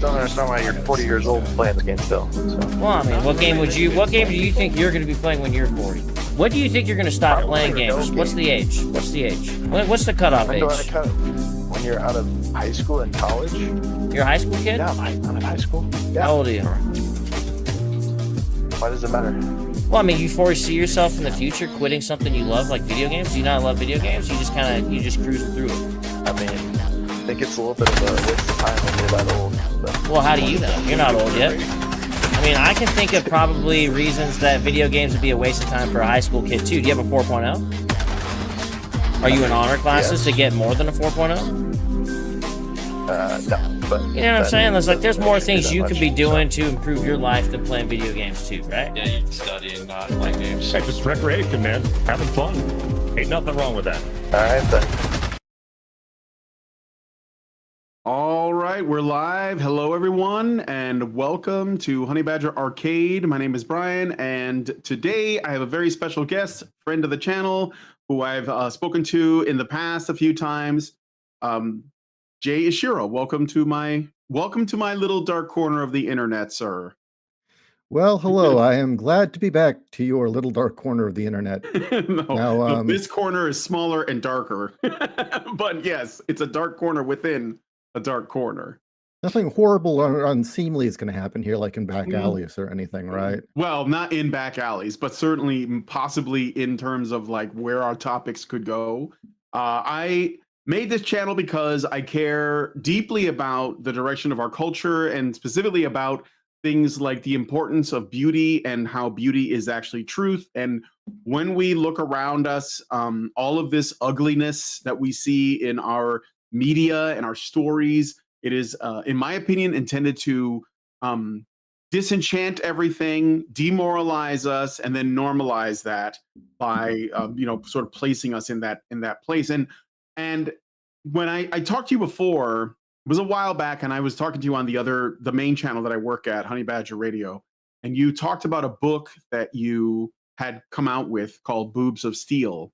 don't understand why you're 40 years old playing the game still. So. Well, I mean, what game do you think you're going to be playing when you're 40? When do you think you're going to stop playing games? What's the age? What's the cutoff age? When you're out of high school and college. You're a high school kid? Yeah, I'm in high school. Yeah. How old are you? Why does it matter? Well, I mean, you foresee yourself in the future quitting something you love, like video games? Do you not love video games? You just cruise through it. I mean, I think it's a little bit of a waste of time when you're that old. But... Well, how do you know? You're not old yet. I mean, I can think of probably reasons that video games would be a waste of time for a high school kid, too. Do you have a 4.0? Are you in honor classes to get more than a 4.0? No, but... You know what I'm saying? There's more things you could be doing to improve your life than playing video games, too, right? Yeah, you can study and not play games. Hey, just recreation, man. Having fun. Ain't nothing wrong with that. All right, then. All right, we're live. Hello, everyone, and welcome to Honey Badger Arcade. My name is Brian, and today I have a very special guest, friend of the channel, who I've spoken to in the past a few times. Jay Ishiro, welcome to my little dark corner of the internet, sir. Well, hello. I am glad to be back to your little dark corner of the internet. No, this corner is smaller and darker, but yes, it's a dark corner within a dark corner. Nothing horrible or unseemly is going to happen here, like in back alleys or anything, right? Well, not in back alleys, but certainly possibly in terms of like where our topics could go. I made this channel because I care deeply about the direction of our culture and specifically about things like the importance of beauty and how beauty is actually truth. And when we look around us, all of this ugliness that we see in our media and our stories, it is, in my opinion, intended to disenchant everything, demoralize us, and then normalize that by, sort of placing us in that place. And when I talked to you before, it was a while back, and I was talking to you on the main channel that I work at, Honey Badger Radio, and you talked about a book that you had come out with called Boobs of Steel.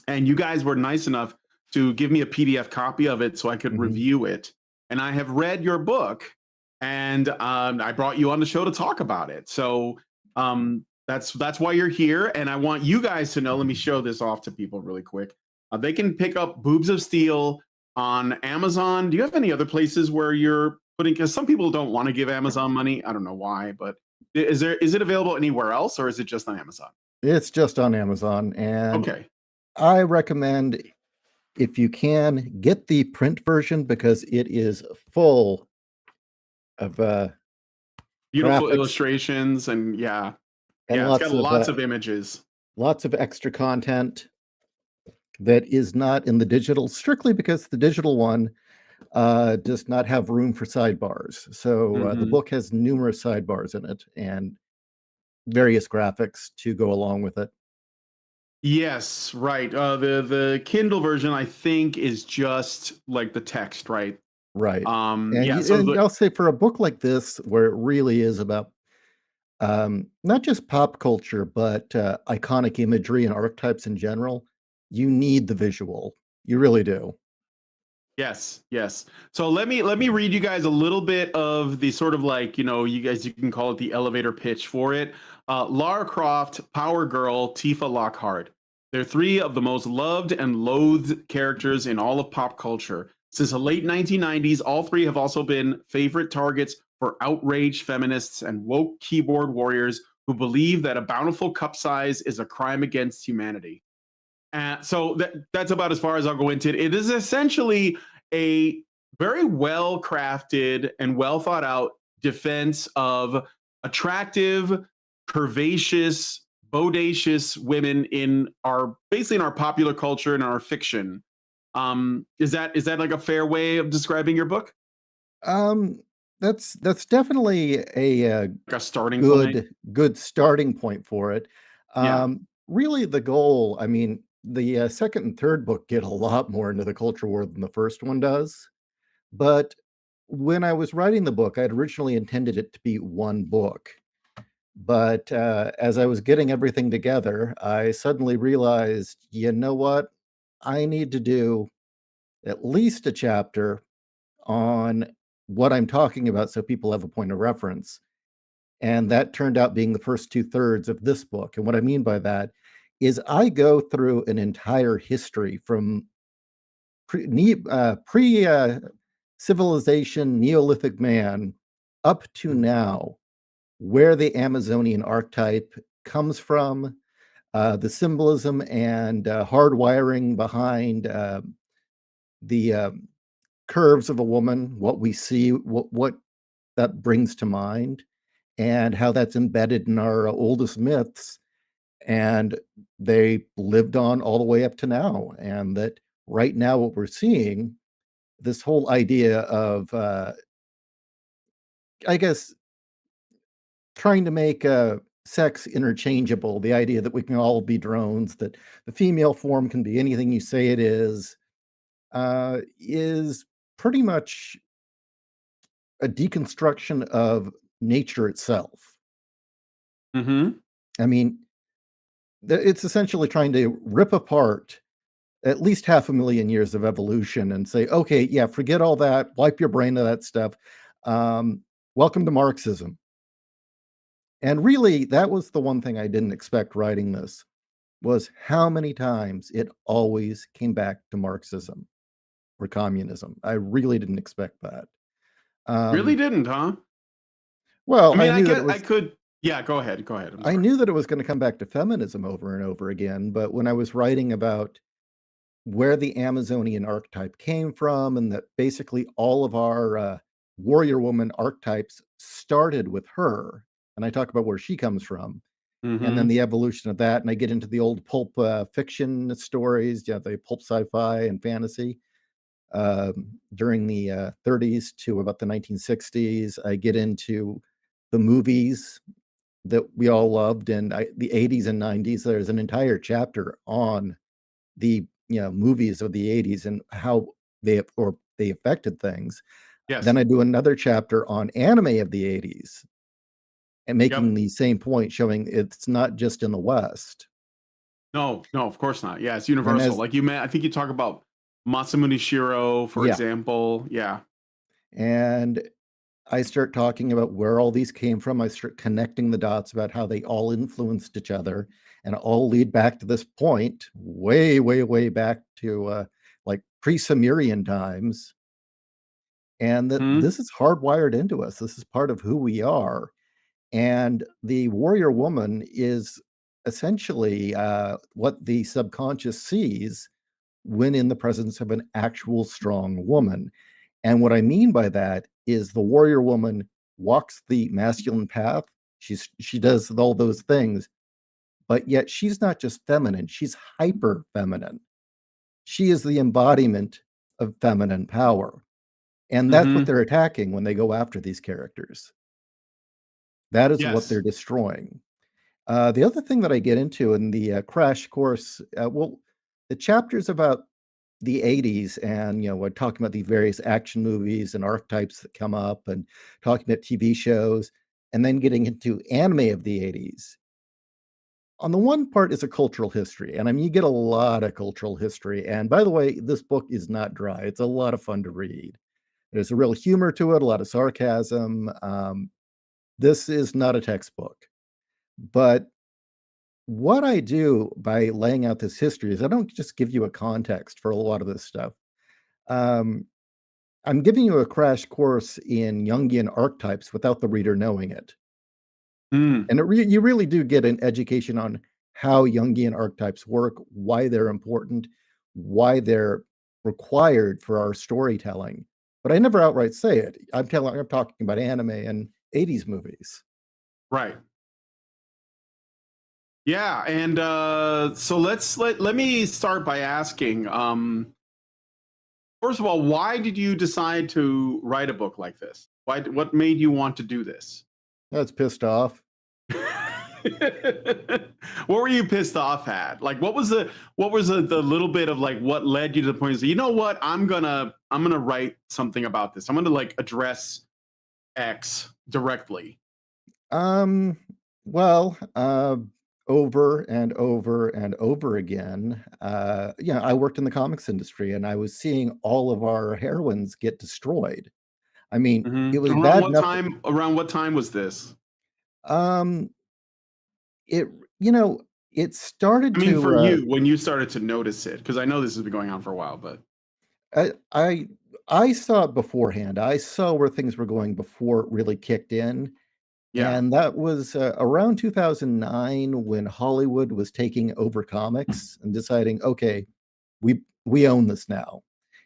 And you guys were nice enough to give me a PDF copy of it so I could review it. And I have read your book, and I brought you on the show to talk about it. So that's why you're here. And I want you guys to know, let me show this off to people really quick. They can pick up Boobs of Steel on Amazon. Do you have any other places where you're putting, because some people don't want to give Amazon money. I don't know why, but is it available anywhere else, or is it just on Amazon? It's just on Amazon. And okay, I recommend, if you can, get the print version because it is full of beautiful graphics illustrations and it's got lots of images, lots of extra content that is not in the digital, strictly because the digital one does not have room for sidebars. So the book has numerous sidebars in it and various graphics to go along with it. Yes, right. The Kindle version, I think, is just like the text, right? Right. And I'll say for a book like this, where it really is about not just pop culture, but iconic imagery and archetypes in general, you need the visual. You really do. Yes. So let me read you guys a little bit of the sort of like, you can call it the elevator pitch for it. Lara Croft, Power Girl, Tifa Lockhart. They're three of the most loved and loathed characters in all of pop culture. Since the late 1990s, all three have also been favorite targets for outraged feminists and woke keyboard warriors who believe that a bountiful cup size is a crime against humanity. So that's about as far as I'll go into it. It is essentially a very well crafted and well thought out defense of attractive, curvaceous, bodacious women in our popular culture and our fiction. Is that like a fair way of describing your book? That's definitely a starting point. Good starting point for it. Really, the goal, I mean, the second and third book get a lot more into the culture war than the first one does. But when I was writing the book, I had originally intended it to be one book. But as I was getting everything together, I suddenly realized, you know what? I need to do at least a chapter on what I'm talking about so people have a point of reference. And that turned out being the first 2/3 of this book. And what I mean by that is I go through an entire history from pre civilization, Neolithic man, up to now, where the Amazonian archetype comes from, the symbolism and hardwiring behind the curves of a woman, what we see, what that brings to mind, and how that's embedded in our oldest myths. And they lived on all the way up to now. And that right now, what we're seeing, this whole idea of, I guess, trying to make sex interchangeable, the idea that we can all be drones, that the female form can be anything you say it is pretty much a deconstruction of nature itself. Mm-hmm. I mean, it's essentially trying to rip apart at least 500,000 years of evolution and say, okay, yeah, forget all that, wipe your brain of that stuff. Welcome to Marxism. And really, that was the one thing I didn't expect writing this, was how many times it always came back to Marxism or communism. I really didn't expect that. Really didn't, huh? Well, I mean, I I knew that get, it I was. could. Yeah, go ahead. Go ahead. I'm I sorry. knew that it was going to come back to feminism over and over again, but when I was writing about where the Amazonian archetype came from, and that basically all of our warrior woman archetypes started with her, and I talk about where she comes from, and then Mm-hmm. the evolution of that, and I get into the old pulp fiction stories, yeah, the pulp sci-fi and fantasy during the 30s to about the 1960s. I get into the movies that we all loved, and the 80s and 90s. There's an entire chapter on the movies of the 80s and how they affected things. Then Yes. I do another chapter on anime of the 80s and Yep. making the same point, showing it's not just in the West. No, no, of course not. Yeah, it's And universal. as Like I think you talk about Masamune Shiro, for yeah, example. Yeah. and I start talking about where all these came from. I start connecting the dots about how they all influenced each other and all lead back to this point, way, way, way back to like pre-Sumerian times. And that Hmm. this is hardwired into us. This is part of who we are. And the warrior woman is essentially what the subconscious sees when in the presence of an actual strong woman. And what I mean by that is the warrior woman walks the masculine path. She does all those things, but yet she's not just feminine, she's hyper feminine. She is the embodiment of feminine power. And that's what Mm-hmm. they're attacking when they go after these characters. That is what they're Yes. destroying. The other thing that I get into in the crash course, well, the chapters about the 80s, and we're talking about the various action movies and archetypes that come up, and talking about TV shows, and then getting into anime of the 80s. On the one part is a cultural history, and I mean, you get a lot of cultural history. And by the way, this book is not dry. It's a lot of fun to read. There's a real humor to it, a lot of sarcasm. This is not a textbook. But what I do by laying out this history is I don't just give you a context for a lot of this stuff. Um, I'm giving you a crash course in Jungian archetypes without the reader knowing it. Mm. And you really do get an education on how Jungian archetypes work, why they're important, why they're required for our storytelling. But I never outright say it. I'm talking about anime and 80s movies. Right. Yeah, and so let me start by asking. First of all, why did you decide to write a book like this? What made you want to do this? That's pissed off. What were you pissed off at? Like, what was the little bit of like what led you to the point of say, you know what, I'm gonna write something about this. I'm gonna like address X directly. Um, well, over and over and over again, I worked in the comics industry and I was seeing all of our heroines get destroyed. I mean, it was Around bad what enough. time? Around what time was this? Um, it you know, it started I mean, to. for you, when you started to notice it, because I know this has been going on for a while, but I I I saw it beforehand. I saw where things were going before it really kicked in, yeah. and that was around 2009 when Hollywood was taking over comics and deciding, okay, we own this now.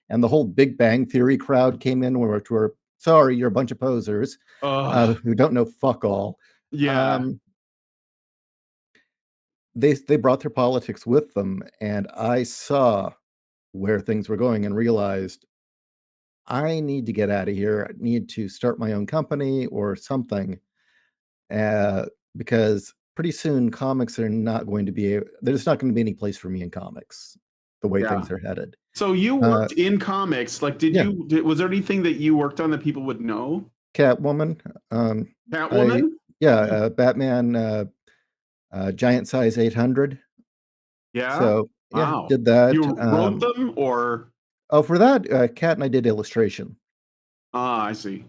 And the whole Big Bang Theory crowd came in where to were sorry, you're a bunch of posers Ugh. who don't know fuck all. Yeah. Um, they brought their politics with them, and I saw where things were going and realized I need to get out of here. I need to start my own company or something, uh, because pretty soon comics are not going to be. There's not going to be any place for me in comics, the way Yeah. things are headed. So you Uh, worked in comics. Like, yeah, was there anything that you worked on that people would know? Catwoman. I Catwoman? yeah, Batman. Giant size 800. Yeah. So yeah, Wow. did that. You wrote them or? Oh, for that, Kat and I did illustration. Ah, I see.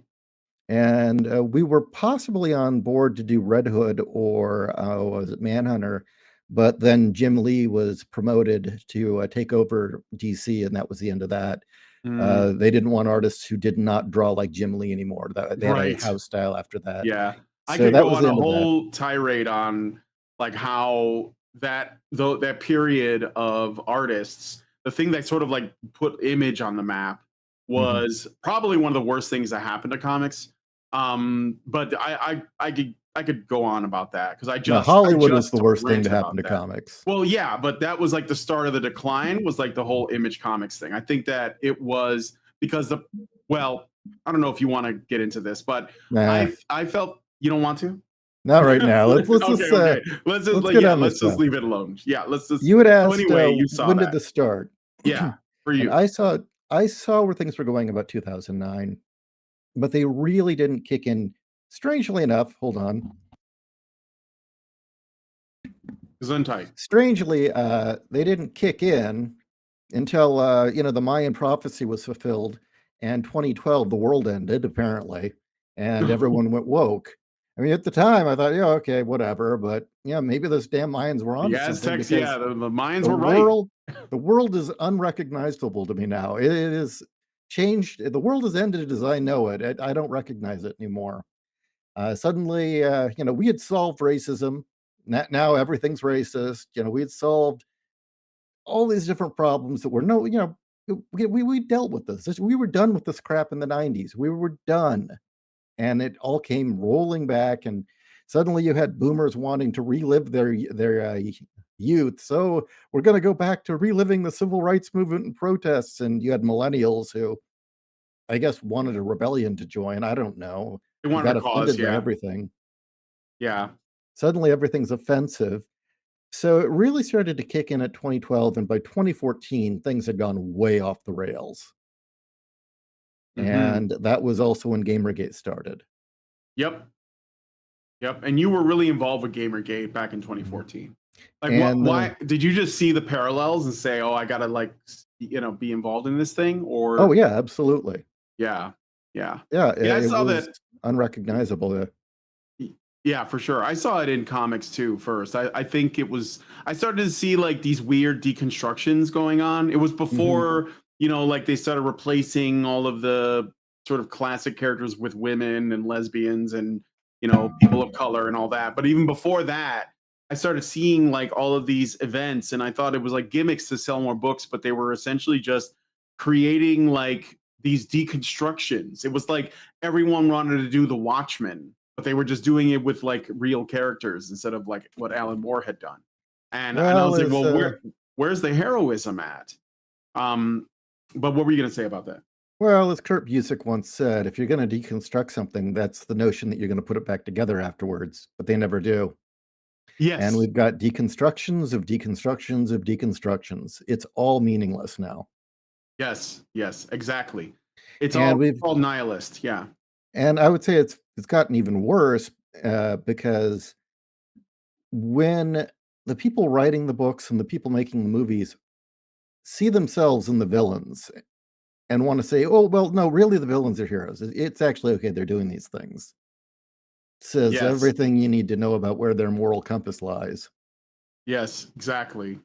And, we were possibly on board to do Red Hood or, was it Manhunter? But then Jim Lee was promoted to, take over DC, and that was the end of that. Mm, They didn't want artists who did not draw like Jim Lee anymore. They had a right. house style after that. Yeah. I So could that go was on the a end of that. whole tirade on like how that period of artists, the thing that sort of like put Image on the map Mhm. was probably one of the worst things that happened to comics. But I could go on about that because I No, just I Hollywood was the just worst thing to ranted happen about to that. comics. Well, yeah, but that was like the start of the decline was like the whole Image Comics thing. I think that it was because well, I don't know if you want to get into this, but Nah, I felt you don't want to. not right now. Let's Okay, just, okay. Let's just let's like get yeah, on let's this just stuff. leave it alone. Yeah, let's just. You had So asked, anyway, you saw when did that. this start? Yeah, for And you. I saw where things were going about 2009, but they really didn't kick in. Strangely enough, hold on. Gesundheit. Strangely, they didn't kick in until the Mayan prophecy was fulfilled, and 2012 the world ended apparently, and everyone went woke. I mean, at the time, I thought, yeah, okay, whatever, but yeah, maybe those damn Mayans were The onto something Aztecs, yeah, because the Mayans the were right. world the world is unrecognizable to me now. It is changed. The world has ended as I know it. I don't recognize it anymore. Suddenly, we had solved racism. Now everything's racist. We had solved all these different problems that were no, we dealt with this. We were done with this crap in the 90s. We were done. And it all came rolling back, and suddenly you had boomers wanting to relive their youth. So we're going to go back to reliving the civil rights movement and protests. And you had millennials who, I guess, wanted a rebellion to join. I don't know. They Who wanted got a cause, offended by yeah. everything. Yeah. Suddenly everything's offensive. So it really started to kick in at 2012, and by 2014, things had gone way off the rails. Hmm. And that was also when Gamergate started. Yep. Yep. And you were really involved with Gamergate back in Mhm. 2014. Like what And why did you just see the parallels and say, "Oh, I got to like, be involved in this thing?" oh Or yeah, absolutely. yeah. Yeah. Yeah, Yeah, I it saw was that. unrecognizable. Y Yeah, for sure. I saw it in comics too first. I think I started to see like these weird deconstructions going on. It was Mhm. before, like they started replacing all of the sort of classic characters with women and lesbians and, people of color and all that. But even before that, I started seeing like all of these events and I thought it was like gimmicks to sell more books, but they were essentially just creating like these deconstructions. It was like everyone wanted to do the Watchmen, but they were just doing it with like real characters instead of like what Alan Moore had done. And I Well, was like, as well, where's the heroism at? Um, but what were you gonna say about that? as Kurt Busiek once said, if you're going to deconstruct something, that's the notion that you're going to put it back together afterwards, but they never do. And Yes, we've got deconstructions of deconstructions of deconstructions. It's all meaningless now. yes, yes, exactly. It's And all nihilist. Yeah. I would say it's gotten even worse because when the people writing the books and the people making the movies see themselves in the villains, and want to say, oh, well, no, really the villains are heroes. It's actually okay. They're doing these things. Says Yes. everything you need to know about where their moral compass lies. Yes, exactly.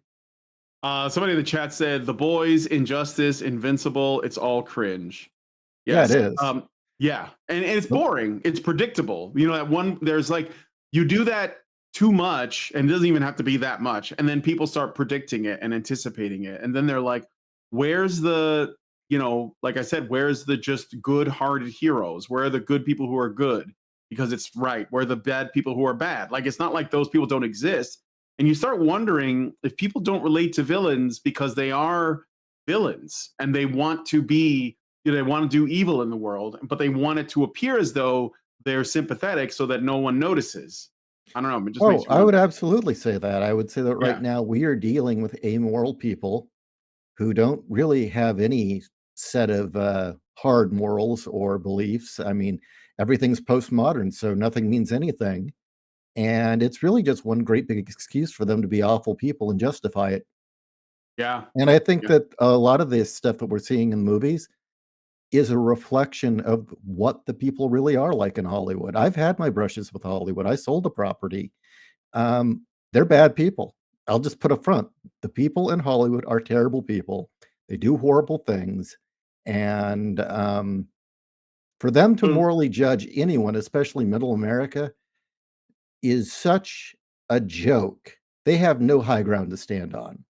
Somebody in the chat said, The Boys, Injustice, Invincible, it's all cringe. Yeah, Yes. it is. Yeah. And it's Nope. boring. It's predictable. You know, that one, there's like, you do that too much, and it doesn't even have to be that much. And then people start predicting it and anticipating it. And then they're like, where's the, you know, like I said, where's the just good hearted heroes? Where are the good people who are good? Because it's right. Where are the bad people who are bad? Like, it's not like those people don't exist. And you start wondering if people don't relate to villains because they are villains and they want to be, you know, they want to do evil in the world, but they want it to appear as though they're sympathetic so that no one notices. I don't know. It just makes you I would wonder. absolutely say that. I would say that right Yeah. now we are dealing with amoral people who don't really have any set of hard morals or beliefs. I mean, everything's postmodern, so nothing means anything. And it's really just one great big excuse for them to be awful people and justify it. Yeah. And I think Yeah. that a lot of this stuff that we're seeing in movies is a reflection of what the people really are like in Hollywood. I've had my brushes with Hollywood. I sold a property. They're bad people. I'll just put up front. The people in Hollywood are terrible people. They do horrible things. And for them to So morally judge anyone, especially middle America, is such a joke. They have no high ground to stand on.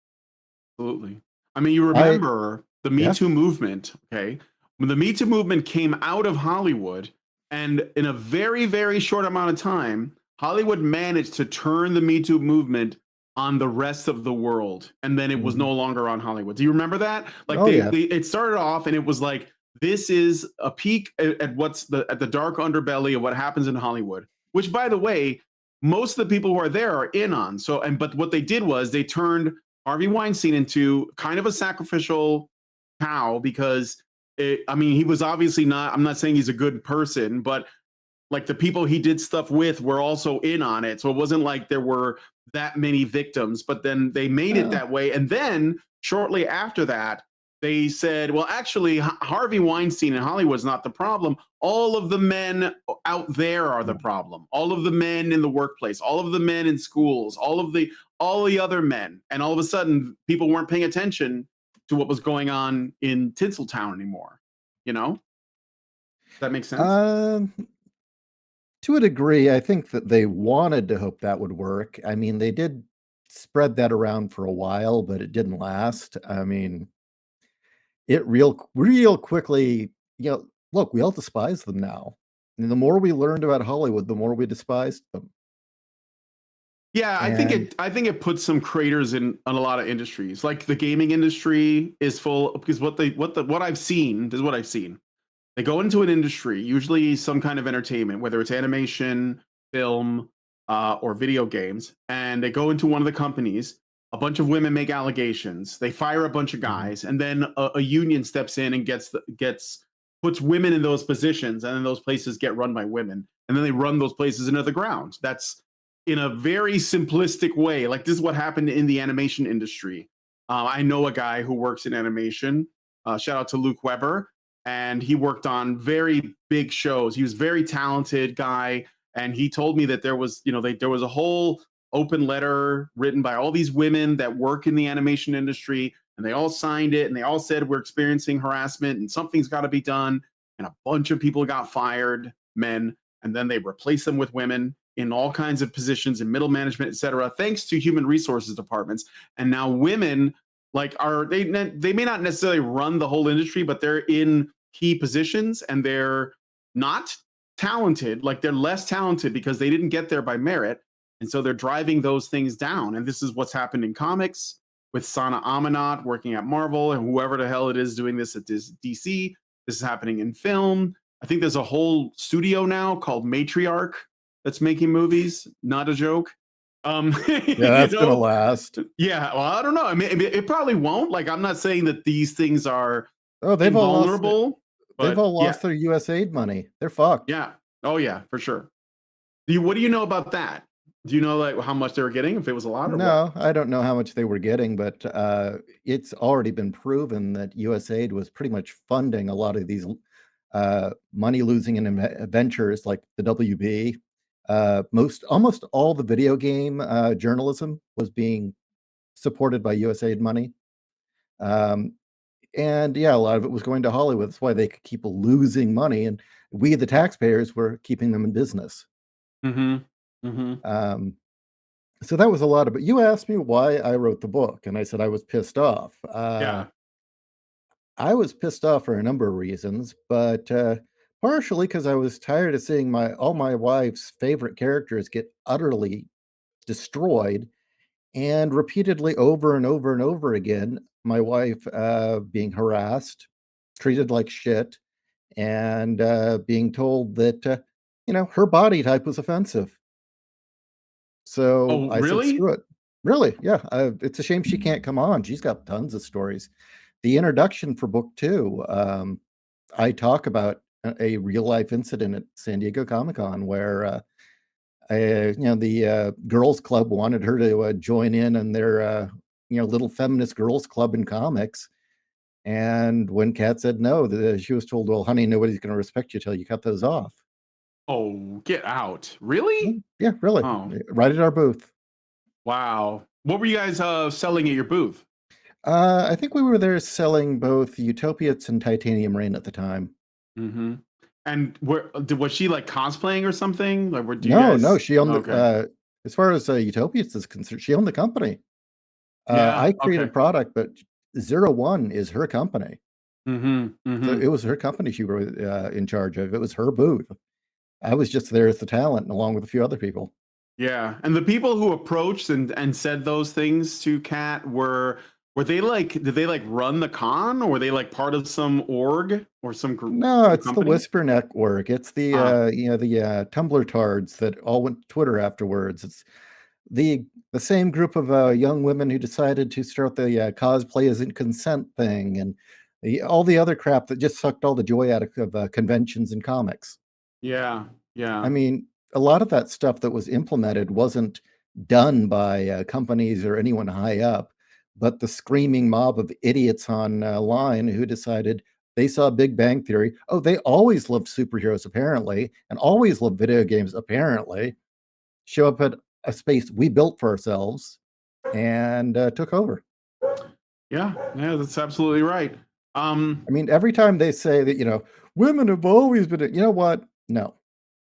absolutely. I mean, you I remember the Me Yeah. Too movement, okay? When the Me Too movement came out of Hollywood, and in a very, very short amount of time, Hollywood managed to turn the Me Too movement on the rest of the world, and then it was Mhm. no longer on Hollywood. Do you remember that? Like Oh, yeah. they it started off, and it was like this is a peek at what's the dark underbelly of what happens in Hollywood. Which, by the way, most of the people who are there are in on. So, and but what they did was they turned Harvey Weinstein into kind of a sacrificial cow because I mean, he was obviously not, I'm not saying he's a good person, but like the people he did stuff with were also in on it. So it wasn't like there were that many victims, but then they made it Oh. that way. And then shortly after that, they said, well, actually, Harvey Weinstein in Hollywood's not the problem. All of the men out there are the problem. All of the men in the workplace, all of the men in schools, all the other men. And all of a sudden, people weren't paying attention to what was going on in Tinseltown anymore. You know? Does that make sense? Um, to a degree, I think that they wanted to hope that would work. I mean, they did spread that around for a while, but it didn't last. I mean, it real quickly, look, we all despise them now. And the more we learned about Hollywood, the more we despised them. Yeah, And I think it puts some craters in on a lot of industries. Like the gaming industry is full because what I've seen, this is what I've seen. They go into an industry, usually some kind of entertainment, whether it's animation, film, or video games, and they go into one of the companies. A bunch of women make allegations. They fire a bunch of Mhm. guys, and then a union steps in and gets puts women in those positions, and then those places get run by women, and then they run those places into the ground. That's in a very simplistic way. Like this is what happened in the animation industry. I know a guy who works in animation. Shout out to Luke Weber, and he worked on very big shows. He was a very talented guy, and he told me that there was, there was a whole open letter written by all these women that work in the animation industry, and they all signed it, and they all said we're experiencing harassment, and something's got to be done. And a bunch of people got fired, men, and then they replaced them with women in all kinds of positions in middle management, et cetera, thanks to human resources departments. And now women they may not necessarily run the whole industry, but they're in key positions and they're not talented, like they're less talented because they didn't get there by merit. And so they're driving those things down. And this is what's happened in comics with Sana Amanat working at Marvel and whoever the hell it is doing this at DC. This is happening in film. I think there's a whole studio now called Matriarch that's making movies. Not a joke. yeah, that's gonna last. Yeah, well, I don't know. I mean, it probably won't. Like, I'm not saying that these things are Oh, invulnerable, they've but all yeah, lost their USAID money. They're fucked. yeah. Oh, yeah, for sure. What do you know about that? Do you know like how much they were getting? If it was a lot or what? No, I don't know how much they were getting, but it's already been proven that USAID was pretty much funding a lot of these money-losing ventures like the WB. Almost all the video game journalism was being supported by USAID money. And yeah, a lot of it was going to Hollywood. That's why they could keep losing money, and we, the taxpayers, were keeping them in business. Mm-hmm. Mm-hmm. So that was a lot of it. You asked me why I wrote the book, and I said I was pissed off. Yeah. I was pissed off for a number of reasons, but partially because I was tired of seeing all my wife's favorite characters get utterly destroyed, and repeatedly over and over and over again, my wife being harassed, treated like shit, and being told that her body type was offensive. So Oh, I said, really? "Screw it." Really, yeah. It's a shame she can't come on. She's got tons of stories. The introduction for book 2, I talk about a real life incident at San Diego Comic-Con where the girls club wanted her to join in their little feminist girls club in comics. And when Kat said no, she was told, "Well, honey, nobody's going to respect you till you cut those off." Oh, get out. Really? Yeah, really. Oh, Right at our booth. wow. What were you guys selling at your booth? I think we were there selling both Utopiates and Titanium Rain at the time. Mm-hmm. And was she like cosplaying or something? Like, No, she owned Okay. as far as Utopiates is concerned, she owned the company. Yeah. I created Okay. product, but 01 is her company. Mm-hmm. So Mm-hmm. it was her company she was in charge of. It was her booth. I was just there as the talent along with a few other people. Yeah. And the people who approached and said those things to Kat were they like, did they like run the con, or were they like part of some org or No, some it's the company? Whisper Network. It's the Ah, Tumblr tards that all went to Twitter afterwards. It's the same group of young women who decided to start the cosplay isn't consent thing, and all the other crap that just sucked all the joy out of conventions and comics. yeah. I Yeah. mean, a lot of that stuff that was implemented wasn't done by companies or anyone high up, but the screaming mob of idiots on line who decided they saw Big Bang Theory. Oh, they always loved superheroes, apparently, and always loved video games, apparently. Show up at a space we built for ourselves and took over. Yeah. Yeah, that's absolutely right. I mean, every time they say that, women have always been, you know what? No,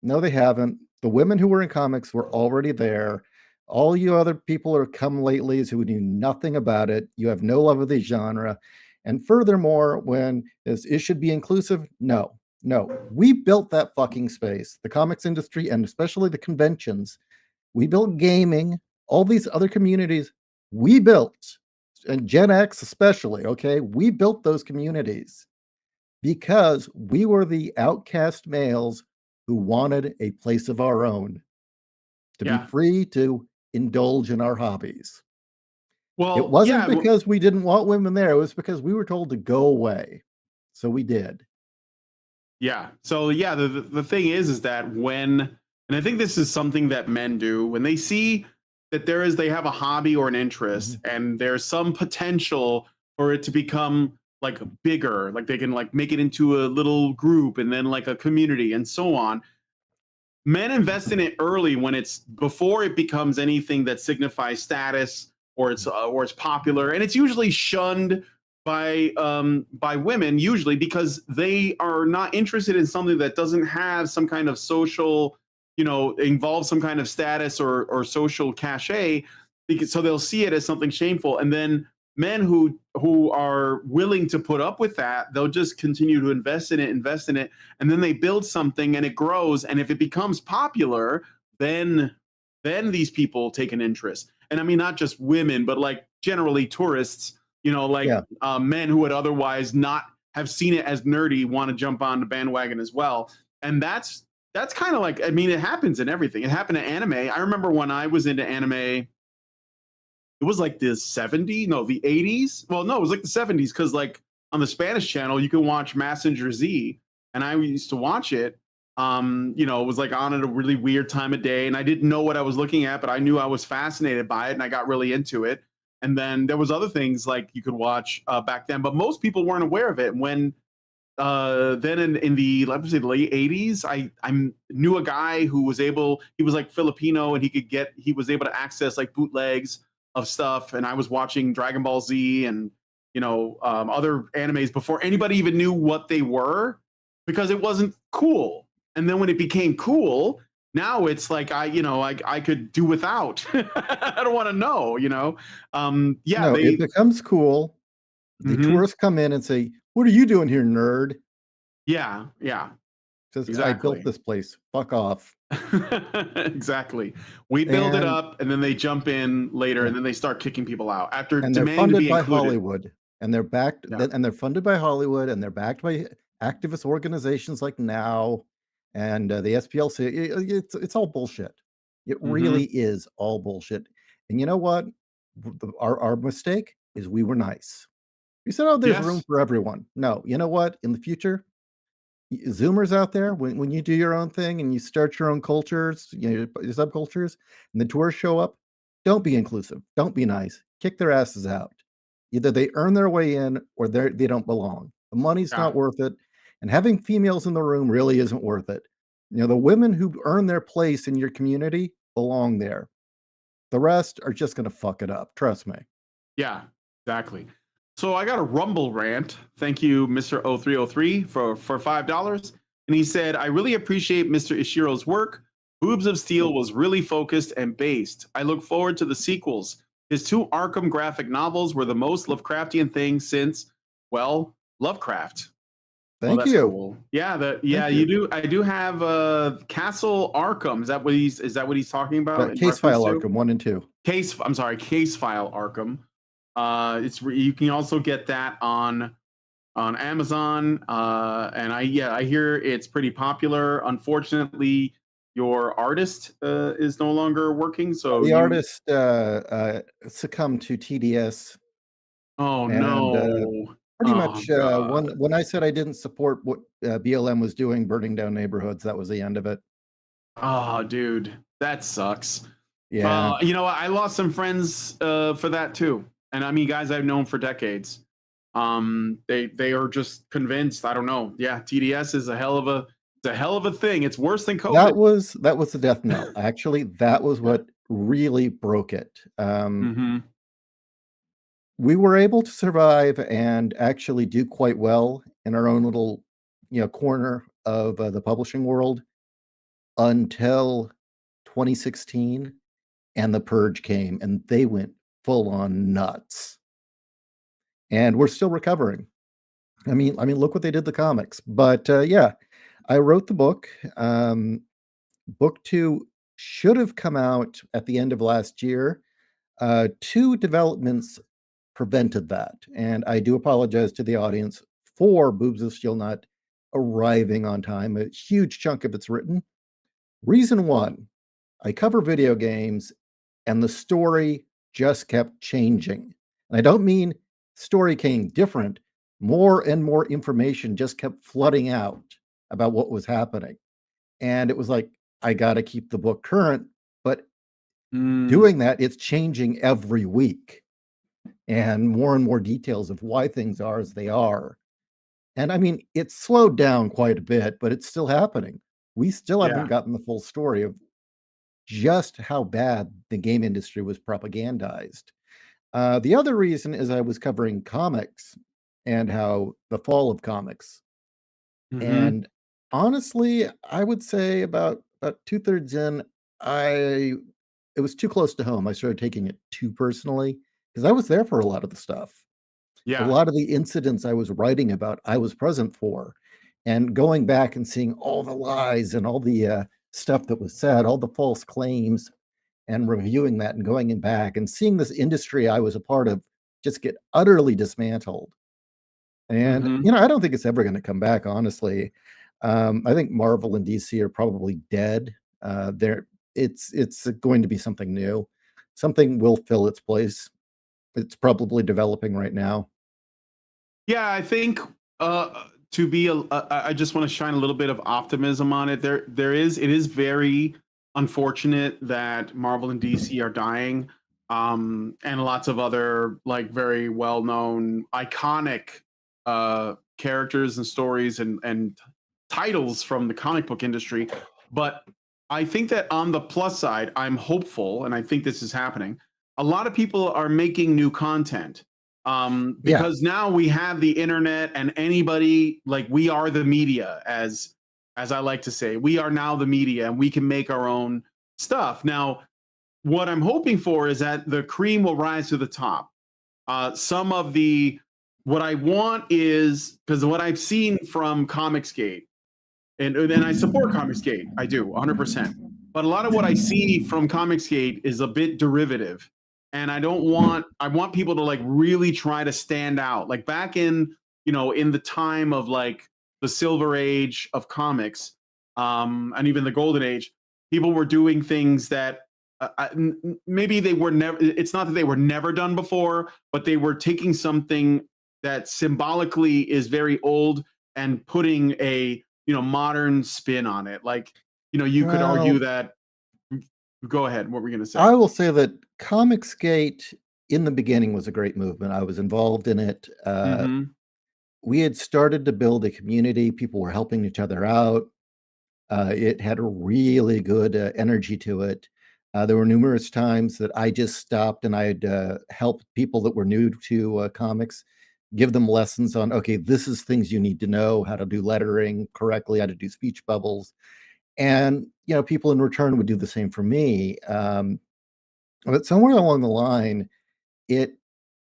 no, they haven't. The women who were in comics were already there. All you other people who have come latelys who knew nothing about it. You have no love of the genre. And furthermore, when it should be inclusive, no, no. We built that fucking space, the comics industry, and especially the conventions. We built gaming, all these other communities we built, and Gen X especially, okay? We built those communities because we were the outcast males who wanted a place of our own to be yeah. free to indulge in our hobbies. It Well, wasn't yeah. because we didn't want women there, it was because we were told to go away. So we did. Yeah. So yeah, the thing is that when, and I think this is something that men do when they see that they have a hobby or an interest Mhm. and there's some potential for it to become like bigger, like they can like make it into a little group and then like a community and so on. Men invest in it early when it's before it becomes anything that signifies status or it's popular, and it's usually shunned by women usually because they are not interested in something that doesn't have some kind of social, involve some kind of status or social cachet, because so they'll see it as something shameful, and then men who are willing to put up with that, they'll just continue to invest in it, and then they build something and it grows, and if it becomes popular, then these people take an interest. And I mean not just women, but like generally tourists, like Yeah. men who would otherwise not have seen it as nerdy want to jump on the bandwagon as well. And that's kind of like, I mean, it happens in everything. It happened in anime. I remember when I was into anime, it was like the 70s, no, the 80s. Well, no, it was like the 70s because like on the Spanish channel, you can watch Messenger Z, and I used to watch it. You know, it was like on at a really weird time of day, and I didn't know what I was looking at, but I knew I was fascinated by it, and I got really into it. And then there was other things like you could watch back then, but most people weren't aware of it. When then in the let me say the late 80s, I knew a guy who was able, he was like Filipino, and he was able to access like bootlegs of stuff, and I was watching Dragon Ball Z and you know other animes before anybody even knew what they were, because it wasn't cool. And then when it became cool, now it's like I could do without. I don't want to know, you know. Yeah, No, it becomes cool. The tourists come in and say, "What are you doing here, nerd?" yeah, Says, "I exactly. built this place. Fuck off." Exactly. We build it And up, and then they jump in later, yeah, and then they start kicking people out after and they're demanding to funded be by included. Hollywood, and they're backed, Yeah. and they're funded by Hollywood, and they're backed by activist organizations like Now and the SPLC. It's all bullshit. It hmm really is all bullshit. And you know what? Our mistake is we were nice. We said, "Oh, there's room Yes. for everyone." No, you know what? In the future, Zoomers out there, when you do your own thing and you start your own cultures, you know, your subcultures, and the tourists show up, don't be inclusive. Don't be nice. Kick their asses out. Either they earn their way in or they don't belong. The money's Yeah. not worth it. And having females in the room really isn't worth it. You know, the women who earn their place in your community belong there. The rest are just going to fuck it up. Trust me. Yeah. Exactly. So I got a Rumble rant. Thank you, Mr. 0303, for $5. And he said, I really appreciate Mr. Ishiro's work. Boobs of Steel was really focused and based. I look forward to the sequels. His two Arkham graphic novels were the most Lovecraftian thing since, well, Lovecraft. Well, Thank that's you. cool. Yeah, Thank you you. do. I do have Castle Arkham. Is that what he's talking about in Case reference file to? Arkham 1 and 2. I'm sorry, Case File Arkham. You can also get that on Amazon. And I hear it's pretty popular. Unfortunately, your artist is no longer working, so The artist succumbed to TDS, Oh and no. pretty Oh much god. when I said I didn't support what BLM was doing, burning down neighborhoods, that was the end of it. Oh, dude, that sucks. Yeah, You know, I lost some friends for that too, and I mean, guys I've known for decades. They are just convinced. I don't know. Yeah, TDS is a hell of a thing. It's worse than COVID. that was the death knell. Actually, that was Yeah. what really broke it. Mm-hmm. We were able to survive and actually do quite well in our own little, you know, corner of the publishing world until 2016, and the purge came, and they went full on nuts. And we're still recovering. I mean, look what they did to the comics. But yeah, I wrote the book. Book 2 should have come out at the end of last year. Two developments prevented that, and I do apologize to the audience for Boobs of Steel not arriving on time. A huge chunk of it's written. Reason one, I cover video games, and the story just kept changing. And I don't mean story came different. More and more information just kept flooding out about what was happening. And it was like, I got to keep the book current. But doing that, it's changing every week. And more details of why things are as they are. And I mean, it's slowed down quite a bit, but it's still happening. We still haven't Yeah. gotten the full story of just how bad the game industry was propagandized. The other reason is I was covering comics and how the fall of comics. Mm-hmm. And honestly, I would say about 2/3 in, it was too close to home. I started taking it too personally because I was there for a lot of the stuff. A Yeah. lot of the incidents I was writing about, I was present for. And going back and seeing all the lies and all the stuff that was said, all the false claims, and reviewing that and going in back and seeing this industry I was a part of just get utterly dismantled. And, Mm-hmm. you know, I don't think it's ever going to come back, honestly. I think Marvel and DC are probably dead. It's going to be something new. Something will fill its place. It's probably developing right now. Yeah, I think to be I just want to shine a little bit of optimism on it. It is very unfortunate that Marvel and DC are dying, and lots of other like very well known iconic characters and stories and titles from the comic book industry. But I think that on the plus side, I'm hopeful, and I think this is happening. A lot of people are making new content, because now we have the internet, and anybody, like, we are the media, as I like to say, we are now the media, and we can make our own stuff. Now, what I'm hoping for is that the cream will rise to the top. Some of the what I want is, because what I've seen from Comicsgate, and I support Comicsgate, I do 100%. But a lot of what I see from Comicsgate is a bit derivative, and I want people to like really try to stand out. Like back in in the time of like the Silver Age of comics, and even the Golden Age, people were doing things that maybe they were never. It's not that they were never done before, but they were taking something that symbolically is very old and putting a modern spin on it. Like, you could argue that. Go ahead. What were you going to say? I will say that Comicsgate in the beginning was a great movement. I was involved in it. We had started to build a community. People were helping each other out. It had a really good energy to it. There were numerous times that I just stopped and I'd help people that were new to comics, give them lessons on, okay, this is things you need to know, how to do lettering correctly, how to do speech bubbles. And, people in return would do the same for me. But somewhere along the line, it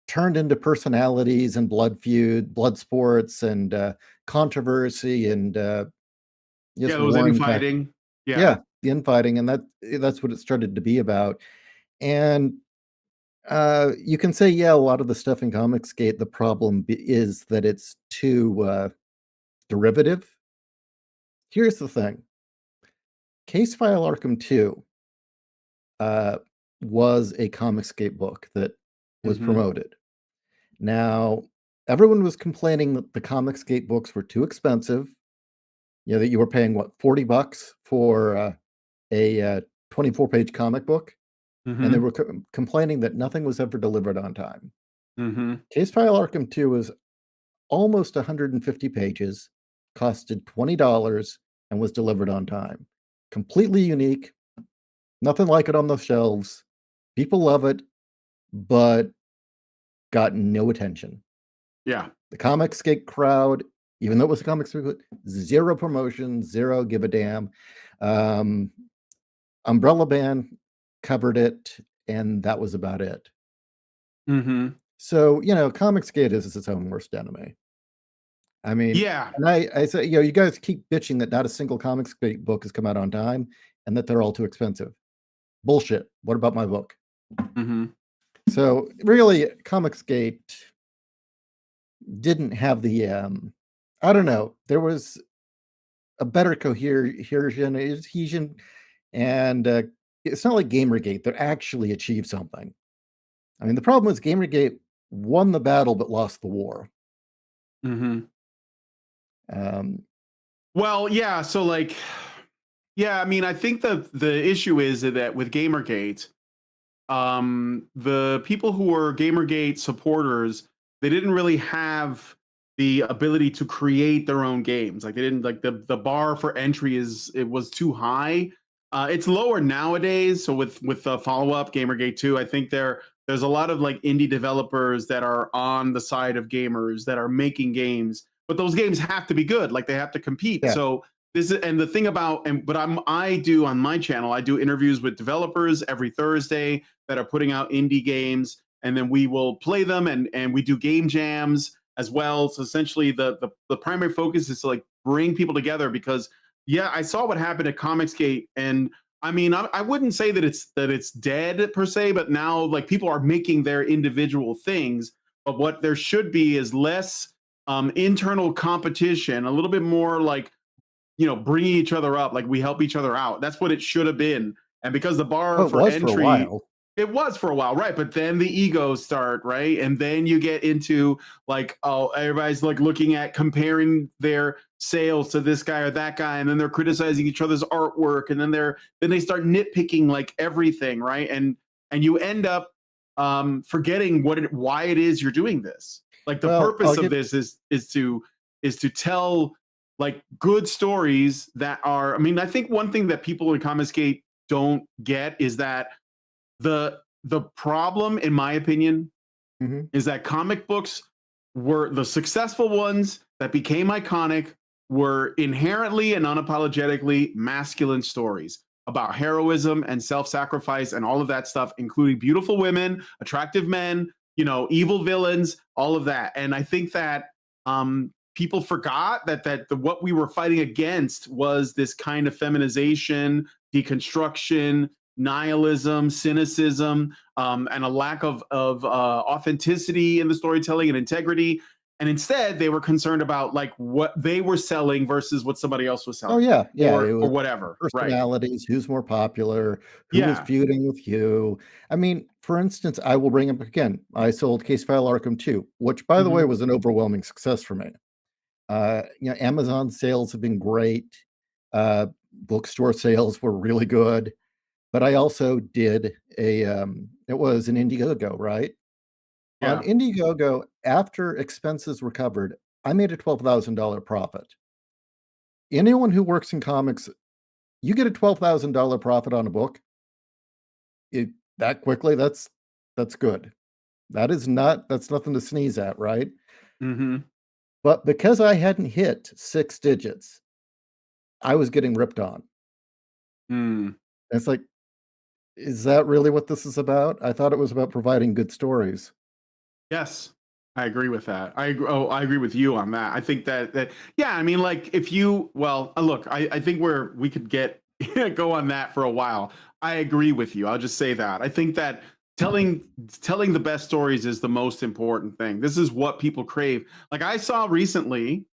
turned into personalities and blood sports and controversy and just those infighting. Yeah, the infighting. And that's what it started to be about. And you can say, a lot of the stuff in Comicsgate, the problem is that it's too derivative. Here's the thing. Case File Arkham 2 was a Comicsgate book that was promoted. Now, everyone was complaining that the Comicsgate books were too expensive. That you were paying, what, $40 for a 24-page comic book? And they were complaining that nothing was ever delivered on time. Case File Arkham 2 was almost 150 pages, costed $20, and was delivered on time. Completely unique. Nothing like it on the shelves. People love it, but got no attention. Yeah. The Comicsgate crowd, even though it was a Comicsgate, zero promotion, zero give a damn. Umbrella Band covered it, and that was about it. So, Comicsgate is its own worst enemy. I mean, and I say, you guys keep bitching that not a single Comicsgate book has come out on time and that they're all too expensive. Bullshit. What about my book? So really, Comicsgate didn't have the, I don't know, there was a better cohesion, and it's not like Gamergate that actually achieved something. I mean, the problem was Gamergate won the battle but lost the war. Well, yeah. So, like, I mean, I think the issue is that with Gamergate, the people who were Gamergate supporters, they didn't really have the ability to create their own games. Like, they didn't, like, the bar for entry was too high. It's lower nowadays. So with the follow-up Gamergate 2, I think there's a lot of like indie developers that are on the side of gamers that are making games, but those games have to be good. Like, they have to compete. So this is, and the thing about, I do on my channel, I do interviews with developers every Thursday that are putting out indie games, and then we will play them, and we do game jams as well. So essentially the primary focus is to like bring people together, because I saw what happened at Comicsgate, and I mean, I wouldn't say that it's dead per se, but now like people are making their individual things. But what there should be is less internal competition, a little bit more like, bringing each other up, like we help each other out. That's what it should have been. And because the bar for entry, It was for a while, right? But then the egos start, right? And then you get into like, oh, everybody's like looking at comparing their sales to this guy or that guy, and then they're criticizing each other's artwork, and then they start nitpicking like everything, right? And you end up forgetting why it is you're doing this. Like the purpose of this is to tell like good stories that are. I mean, I think one thing that people in Comicsgate don't get is that the problem, in my opinion, is that comic books were the successful ones that became iconic were inherently and unapologetically masculine stories about heroism and self-sacrifice and all of that stuff, including beautiful women, attractive men, evil villains, all of that. And I think that people forgot that what we were fighting against was this kind of feminization, deconstruction, nihilism, cynicism, and a lack of authenticity in the storytelling and integrity. And instead, they were concerned about like what they were selling versus what somebody else was selling. Oh yeah, or whatever. personalities, right? who's more popular, who was feuding with you. I mean, for instance, I will bring up again. I sold Case File Arkham 2, which, by the way, was an overwhelming success for me. Amazon sales have been great. Bookstore sales were really good. But I also did it was an Indiegogo, right? Yeah. On Indiegogo, after expenses were covered, I made a $12,000 profit. Anyone who works in comics, you get a $12,000 profit on a book that quickly, that's good. That's nothing to sneeze at, right? But because I hadn't hit 6 digits, I was getting ripped on. And it's like, is that really what this is about? I thought it was about providing good stories. Yes, I agree with that. I agree with you on that. I think that yeah, I mean, like if you look, I think we could go on that for a while. I agree with you. I'll just say that. I think that telling the best stories is the most important thing. This is what people crave. Like I saw recently,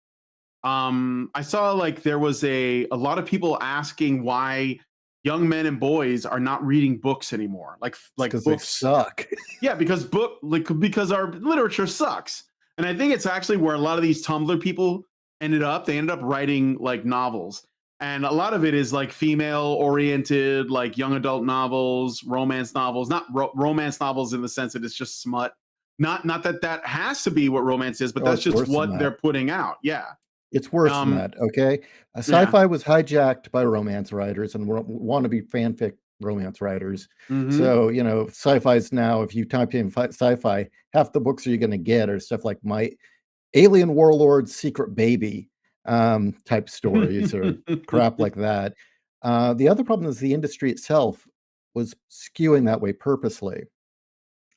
like there was a lot of people asking why young men and boys are not reading books anymore. Like because books suck. Yeah, because because our literature sucks. And I think it's actually where a lot of these Tumblr people ended up. They ended up writing like novels. And a lot of it is like female oriented, like young adult novels, romance novels, not romance novels in the sense that it's just smut. Not that has to be what romance is, but that's just what they're putting out. Yeah. It's worse than that, okay? Sci-fi was hijacked by romance writers and wannabe fanfic romance writers. So, sci-fi's now, if you type in sci-fi, half the books you're going to get are stuff like My Alien Warlord's Secret Baby type stories or crap like that. The other problem is the industry itself was skewing that way purposely.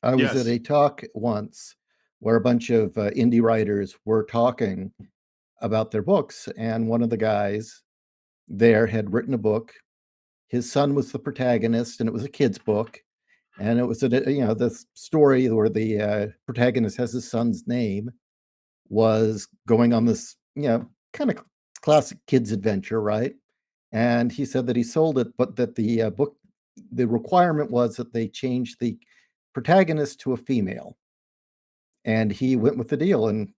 I was at a talk once where a bunch of indie writers were talking about their books, and one of the guys there had written a book. His son was the protagonist, and it was a kid's book, and it was this story where the protagonist has his son's name, was going on this kind of classic kids adventure, right? And he said that he sold it, but that the requirement was that they change the protagonist to a female, and he went with the deal. And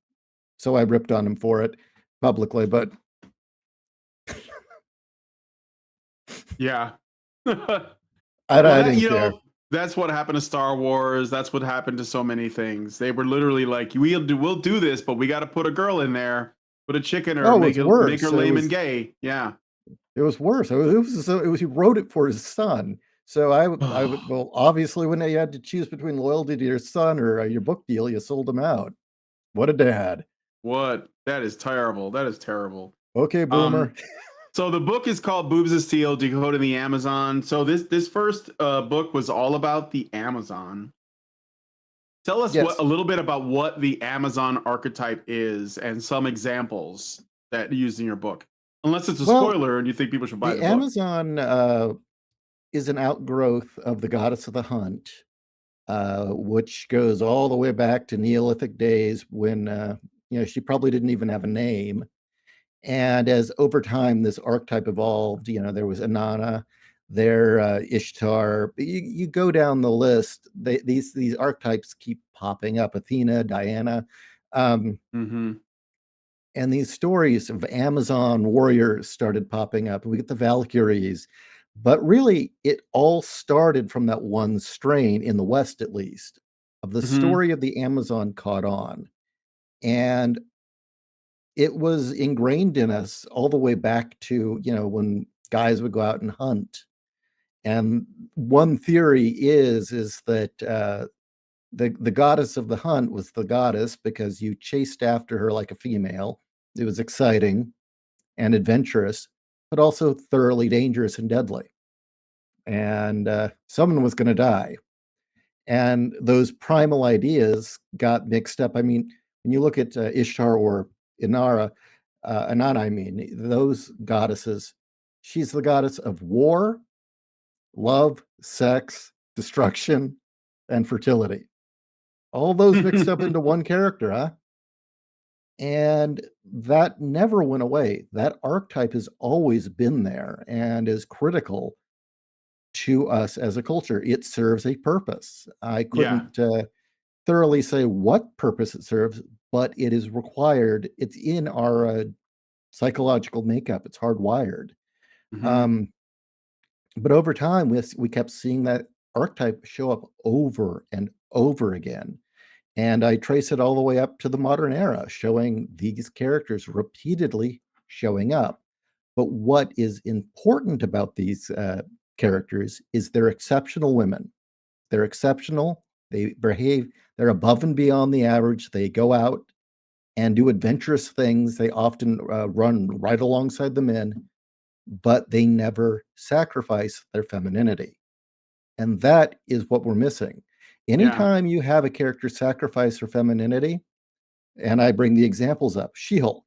so I ripped on him for it publicly, but yeah. I didn't care. That's what happened to Star Wars. That's what happened to so many things. They were literally like, we'll do this, but we got to put a girl in there, put a chick in her, make her lame and gay. Yeah. It was worse. It was he wrote it for his son. So I would obviously when you had to choose between loyalty to your son or your book deal, you sold him out. What a dad. What? That is terrible. That is terrible. Okay, boomer. So the book is called Boobs of Steel, Decoding the Amazon. So this first book was all about the Amazon. Tell us a little bit about what the Amazon archetype is and some examples that you used in your book. Unless it's a spoiler and you think people should buy the book. Amazon is an outgrowth of the goddess of the hunt, which goes all the way back to Neolithic days when she probably didn't even have a name. And as over time this archetype evolved, there was Inanna, They're Ishtar. You go down the list. These archetypes keep popping up. Athena, Diana, Mm-hmm. and these stories of Amazon warriors started popping up. We get the Valkyries, but really, it all started from that one strain in the West, at least, of the Mm-hmm. story of the Amazon caught on, and it was ingrained in us all the way back to when guys would go out and hunt. And one theory is that the goddess of the hunt was the goddess because you chased after her like a female. It was exciting and adventurous, but also thoroughly dangerous and deadly. And someone was going to die. And those primal ideas got mixed up. I mean, when you look at Ishtar or Inara, Inanna, I mean, those goddesses, she's the goddess of war, love, sex, destruction, and fertility. All those mixed up into one character, huh? And that never went away. That archetype has always been there and is critical to us as a culture. It serves a purpose. I Yeah. couldn't thoroughly say what purpose it serves, but it is required. It's in our psychological makeup. It's hardwired. Mm-hmm. But over time, we kept seeing that archetype show up over and over again. And I trace it all the way up to the modern era, showing these characters repeatedly showing up. But what is important about these characters is they're exceptional women. They're exceptional. They're above and beyond the average. They go out and do adventurous things. They often run right alongside the men, but they never sacrifice their femininity. And that is what we're missing. Anytime you have a character sacrifice her femininity, and I bring the examples up, She-Hulk.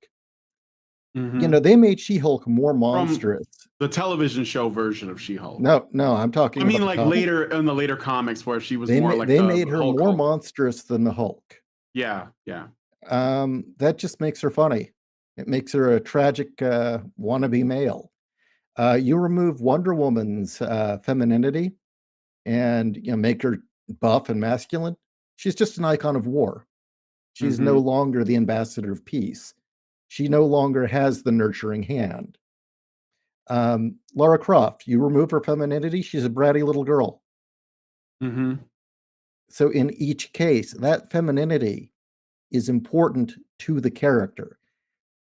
Mm-hmm. They made She-Hulk more From monstrous. the television show version of She-Hulk. No, I'm talking I mean, about like later in the later comics where she was more like they made her Hulk more Hulk. monstrous than the Hulk. Yeah. That just makes her funny. It makes her a tragic wannabe male. You remove Wonder Woman's femininity and make her buff and masculine. She's just an icon of war. She's no longer the ambassador of peace. She no longer has the nurturing hand. Lara Croft, you remove her femininity, she's a bratty little girl. Mm-hmm. So in each case, that femininity is important to the character.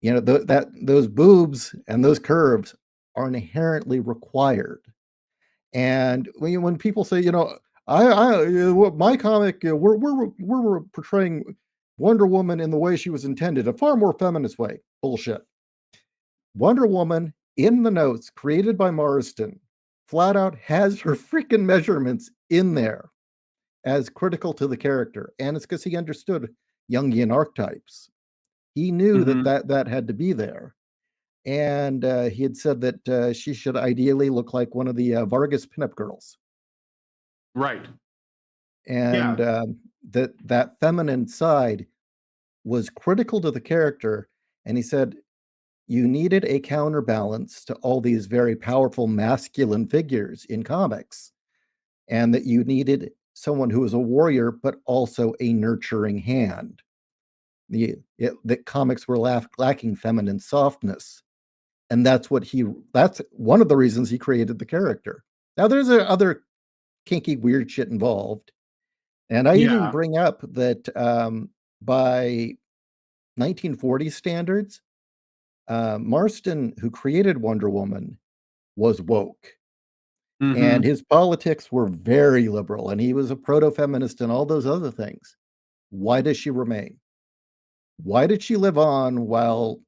Those boobs and those curves are inherently required. And when people say, my comic, we're portraying Wonder Woman in the way she was intended, a far more feminist way. Bullshit. Wonder Woman in the notes created by Marston flat out has her freaking measurements in there as critical to the character. And it's because he understood Jungian archetypes. He knew that had to be there. And he had said that she should ideally look like one of the Vargas pinup girls. Right. And that feminine side was critical to the character. And he said, you needed a counterbalance to all these very powerful masculine figures in comics. And that you needed someone who was a warrior, but also a nurturing hand. That comics were lacking feminine softness. And that's one of the reasons he created the character. Now, there's other kinky, weird shit involved. And I even bring up that by 1940 standards, Marston, who created Wonder Woman, was woke. And his politics were very liberal. And he was a proto-feminist and all those other things. Why does she remain? Why did she live on while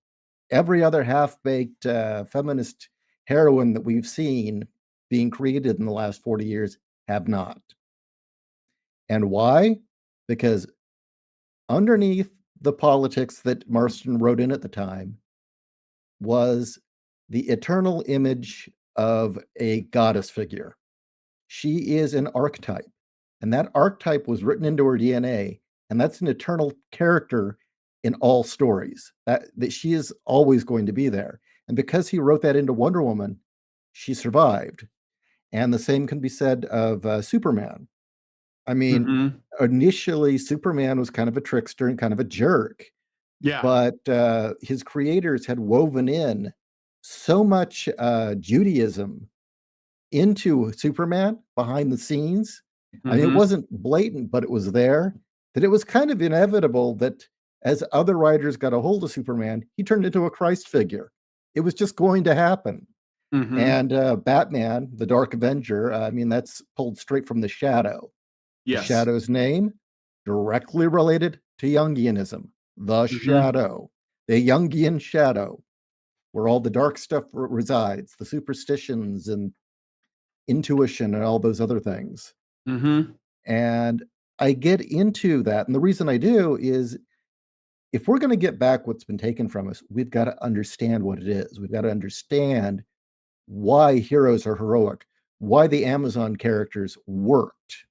every other half-baked feminist heroine that we've seen being created in the last 40 years have not? And why? Because underneath the politics that Marston wrote in at the time was the eternal image of a goddess figure. She is an archetype, and that archetype was written into her DNA, and that's an eternal character in all stories, that she is always going to be there. And because he wrote that into Wonder Woman, she survived. And the same can be said of Superman. I mean, Mm-hmm. initially, Superman was kind of a trickster and kind of a jerk, Yeah. but his creators had woven in so much Judaism into Superman behind the scenes. I mean, it Mm-hmm. wasn't blatant, but it was there, that it was kind of inevitable that as other writers got a hold of Superman, he turned into a Christ figure. It was just going to happen. Mm-hmm. And Batman, the Dark Avenger, I mean, that's pulled straight from the Shadow. Yes. The Shadow's name, directly related to Jungianism. The Shadow, the Jungian Shadow, where all the dark stuff resides, the superstitions and intuition and all those other things. Mm-hmm. And I get into that. And the reason I do is if we're going to get back what's been taken from us, we've got to understand what it is. We've got to understand why heroes are heroic, why the Amazon characters worked.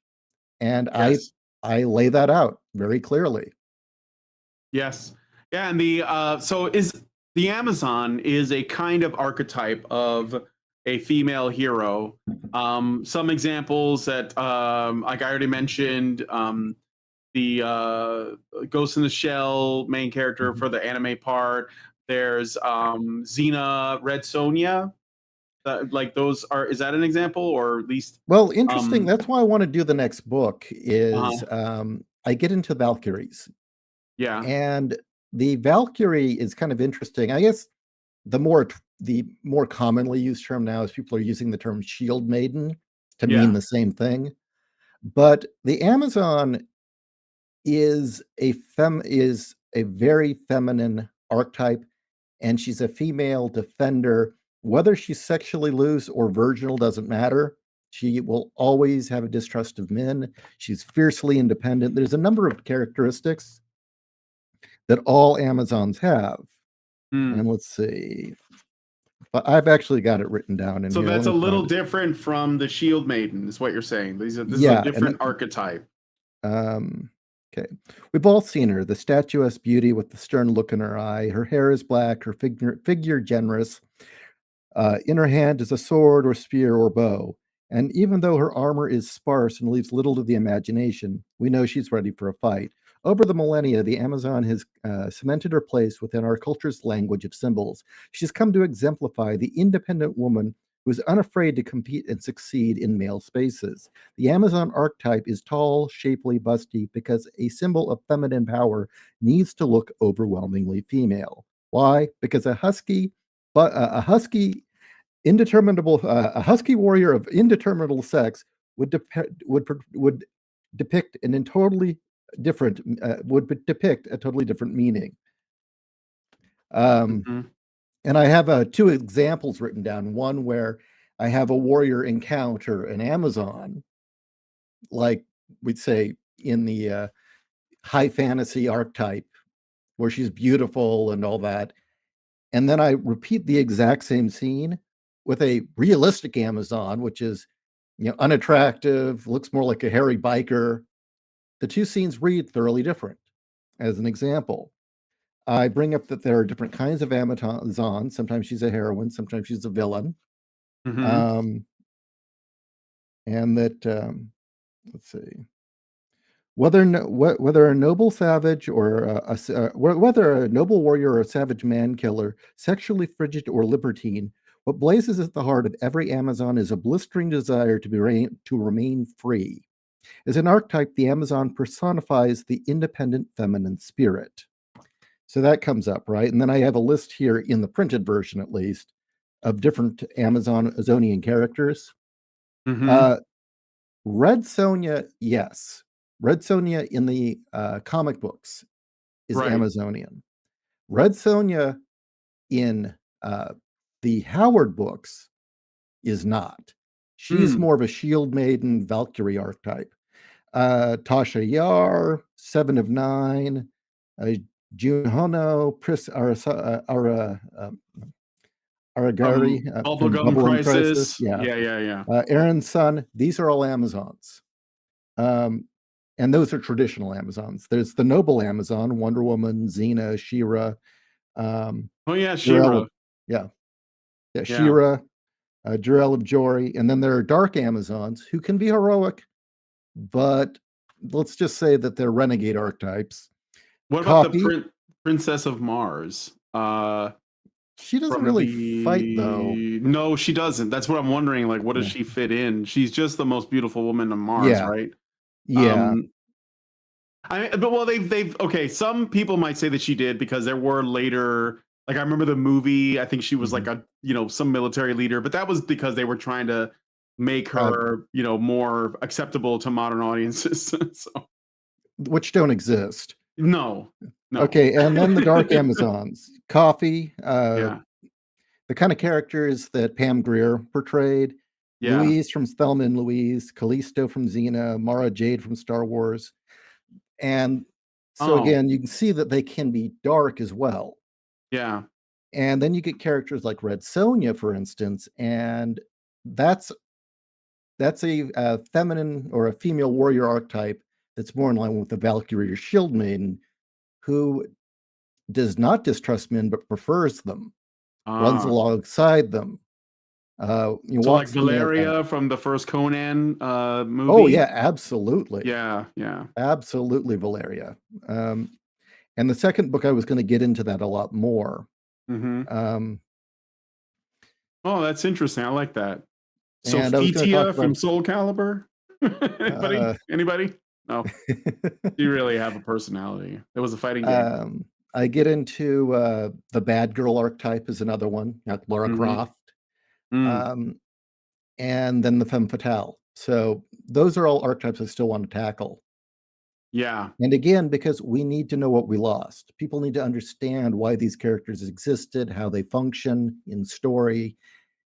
And Yes. I lay that out very clearly. Yes. Yeah, and the Amazon is a kind of archetype of a female hero. Some examples that like I already mentioned, the Ghost in the Shell main character for the anime part. There's Xena, Red Sonja. Like those are, is that an example, or at least? Well, interesting. That's why I want to do the next book is Uh-huh. I get into Valkyries. Yeah. And the Valkyrie is kind of interesting. I guess the more commonly used term now is people are using the term shield maiden to mean the same thing. But the Amazon is a very feminine archetype, and she's a female defender. Whether she's sexually loose or virginal doesn't matter. She will always have a distrust of men. She's fiercely independent. There's a number of characteristics that all Amazons have. And let's see. But I've actually got it written down in So here. that's a little different from the Shield Maiden, is what you're saying. This is a different archetype. Okay. We've all seen her, the statuesque beauty with the stern look in her eye. Her hair is black, her figure generous. In her hand is a sword or spear or bow. And even though her armor is sparse and leaves little to the imagination, we know she's ready for a fight. Over the millennia, the Amazon has cemented her place within our culture's language of symbols. She's come to exemplify the independent woman who is unafraid to compete and succeed in male spaces. The Amazon archetype is tall, shapely, busty, because a symbol of feminine power needs to look overwhelmingly female. Why? Because a husky warrior of indeterminable sex would depict a totally different meaning. And I have two examples written down. One where I have a warrior encounter an Amazon, like we'd say in the high fantasy archetype, where she's beautiful and all that. And then I repeat the exact same scene with a realistic Amazon, which is, unattractive, looks more like a hairy biker. The two scenes read thoroughly different. As an example, I bring up that there are different kinds of Amazons. Sometimes she's a heroine, sometimes she's a villain. And that, let's see. Whether a noble savage or whether a noble warrior or a savage man killer, sexually frigid or libertine, what blazes at the heart of every Amazon is a blistering desire to remain free. As an archetype, the Amazon personifies the independent feminine spirit. So that comes up, right? And then I have a list here in the printed version, at least, of different Amazonian characters. Red Sonja, yes. Red Sonja in the comic books is Amazonian. Red Sonja in the Howard books is not. She's more of a shield maiden Valkyrie archetype. Tasha Yar, 7 of 9, Jun Hono, Pris Aragari, from Bubblegum Bubblegum Crisis. Yeah. Aaron's Son. These are all Amazons. And those are traditional Amazons. There's the noble Amazon, Wonder Woman, Xena, She-Ra. She-Ra. She-Ra. Jor-El of Jory, and then there are dark Amazons who can be heroic, but let's just say that they're renegade archetypes. What about the Coffee, Princess of Mars? she doesn't From really fight though. No, she doesn't. That's what I'm wondering. Like, what does Yeah. she fit in? She's just the most beautiful woman on Mars, Yeah. right? Yeah. But well, they've okay. Some people might say that she did because there were later. Like I remember the movie. I think she was like a some military leader, but that was because they were trying to make her more acceptable to modern audiences. So Which don't exist. no. Okay, and then the dark Amazons. Coffee, Yeah. the kind of characters that Pam Grier portrayed. Yeah. Louise from Thelma and Louise, Callisto from Xena, Mara Jade from Star Wars. And so Oh. again, you can see that they can be dark as well. Yeah. And then you get characters like Red Sonja, for instance, and that's a feminine or a female warrior archetype that's more in line with the Valkyrie or Shield Maiden, who does not distrust men but prefers them, runs alongside them. So like Valeria from the first Conan movie. Oh yeah, absolutely. Yeah. Absolutely, Valeria. And the second book, I was going to get into that a lot more. Oh, that's interesting. I like that. So And I was gonna talk Sophia from about- Soul Calibur. Anybody? No. You really have a personality. It was a fighting game. I get into the bad girl archetype is another one, like Lara Croft. And then the femme fatale. So those are all archetypes I still want to tackle. Yeah. And again, because we need to know what we lost. People need to understand why these characters existed, how they function in story,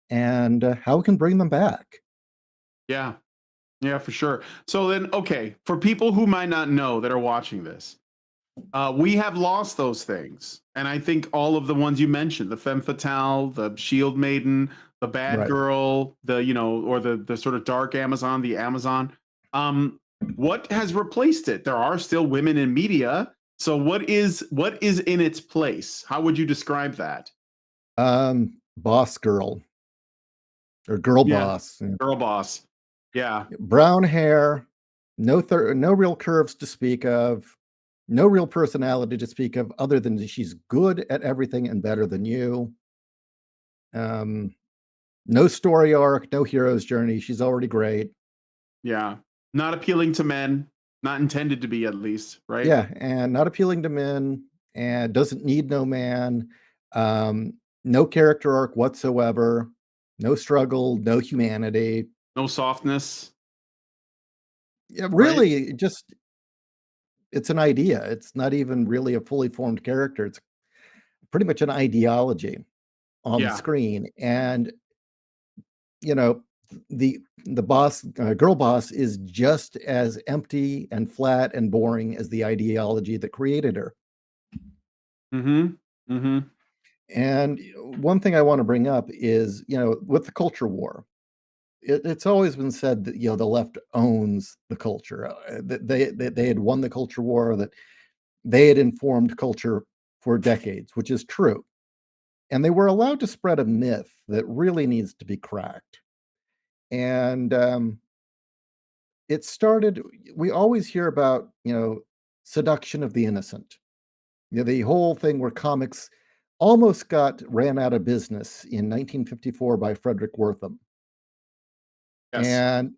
and how we can bring them back. Yeah. Yeah, for sure. So then, okay, for people who might not know that are watching this, we have lost those things. And I think all of the ones you mentioned, the femme fatale, the shield maiden, the bad girl, the, or the sort of dark Amazon, the Amazon. What has replaced it? There are still women in media. So what is in its place? How would you describe that? Boss girl or girl boss. Girl boss. Yeah. Brown hair, no real curves to speak of, no real personality to speak of, other than she's good at everything and better than you. No story arc, no hero's journey. She's already great. Yeah. Not appealing to men, not intended to be, at least, right? Yeah, and not appealing to men, and doesn't need no man. No character arc whatsoever. No struggle, no humanity. No softness. Yeah, really, it's an idea. It's not even really a fully formed character. It's pretty much an ideology on the screen. And the boss, girl boss, is just as empty and flat and boring as the ideology that created her. And one thing I want to bring up is, with the culture war, it's always been said that the left owns the culture. That they had won the culture war, that they had informed culture for decades, which is true. And they were allowed to spread a myth that really needs to be cracked. And it started. We always hear about seduction of the innocent. The whole thing where comics almost ran out of business in 1954 by Frederick Wortham. Yes. And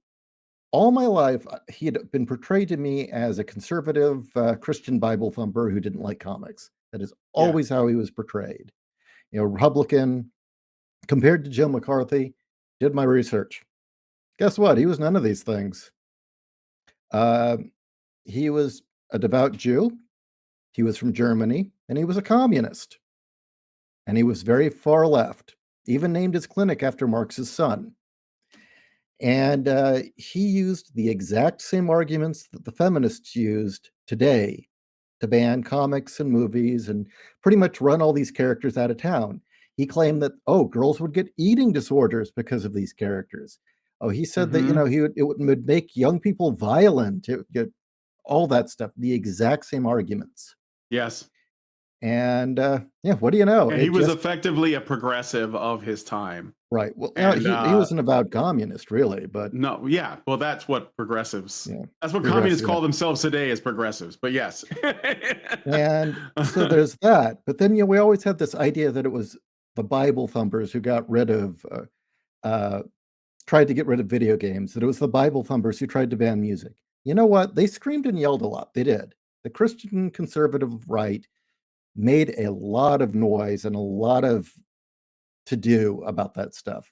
all my life, he had been portrayed to me as a conservative Christian Bible thumper who didn't like comics. That is always how he was portrayed. Republican, compared to Joe McCarthy. Did my research. Guess what? He was none of these things. He was a devout Jew. He was from Germany, and he was a communist. And he was very far left, even named his clinic after Marx's son. And he used the exact same arguments that the feminists used today to ban comics and movies and pretty much run all these characters out of town. He claimed that, girls would get eating disorders because of these characters. He said that, it would make young people violent, it would get all that stuff, the exact same arguments. Yes. And yeah, what do you know? Yeah, he was effectively a progressive of his time. Right. Well, no, And he was an avowed communist, really, but no, yeah. Well, that's what progressives. yeah, That's what communists progressive. call themselves today as progressives. But yes. And so there's that. But then, we always had this idea that it was the Bible thumpers who got rid of, tried to get rid of video games, that it was the Bible thumpers who tried to ban music. You know what? They screamed and yelled a lot. They did. The Christian conservative right made a lot of noise and a lot of to do about that stuff.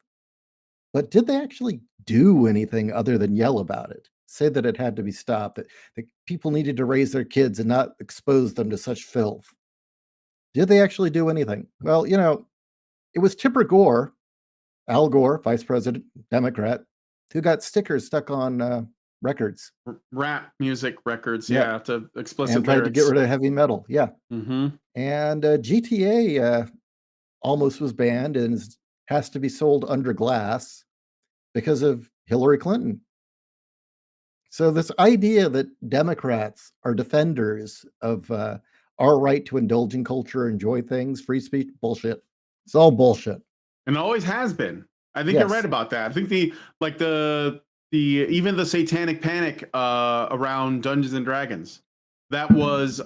But did they actually do anything other than yell about it? Say that it had to be stopped, that people needed to raise their kids and not expose them to such filth. Did they actually do anything? Well, it was Tipper Gore, Al Gore, Vice President, Democrat, who got stickers stuck on records. Rap music records, Yeah. yeah, to explicit And tried to lyrics. get rid of heavy metal. Yeah. Mm-hmm. And GTA almost was banned and has to be sold under glass because of Hillary Clinton. So this idea that Democrats are defenders of our right to indulge in culture, enjoy things, free speech, bullshit. It's all bullshit. And always has been. I think you're right about that. I think the even the satanic panic around Dungeons and Dragons, that was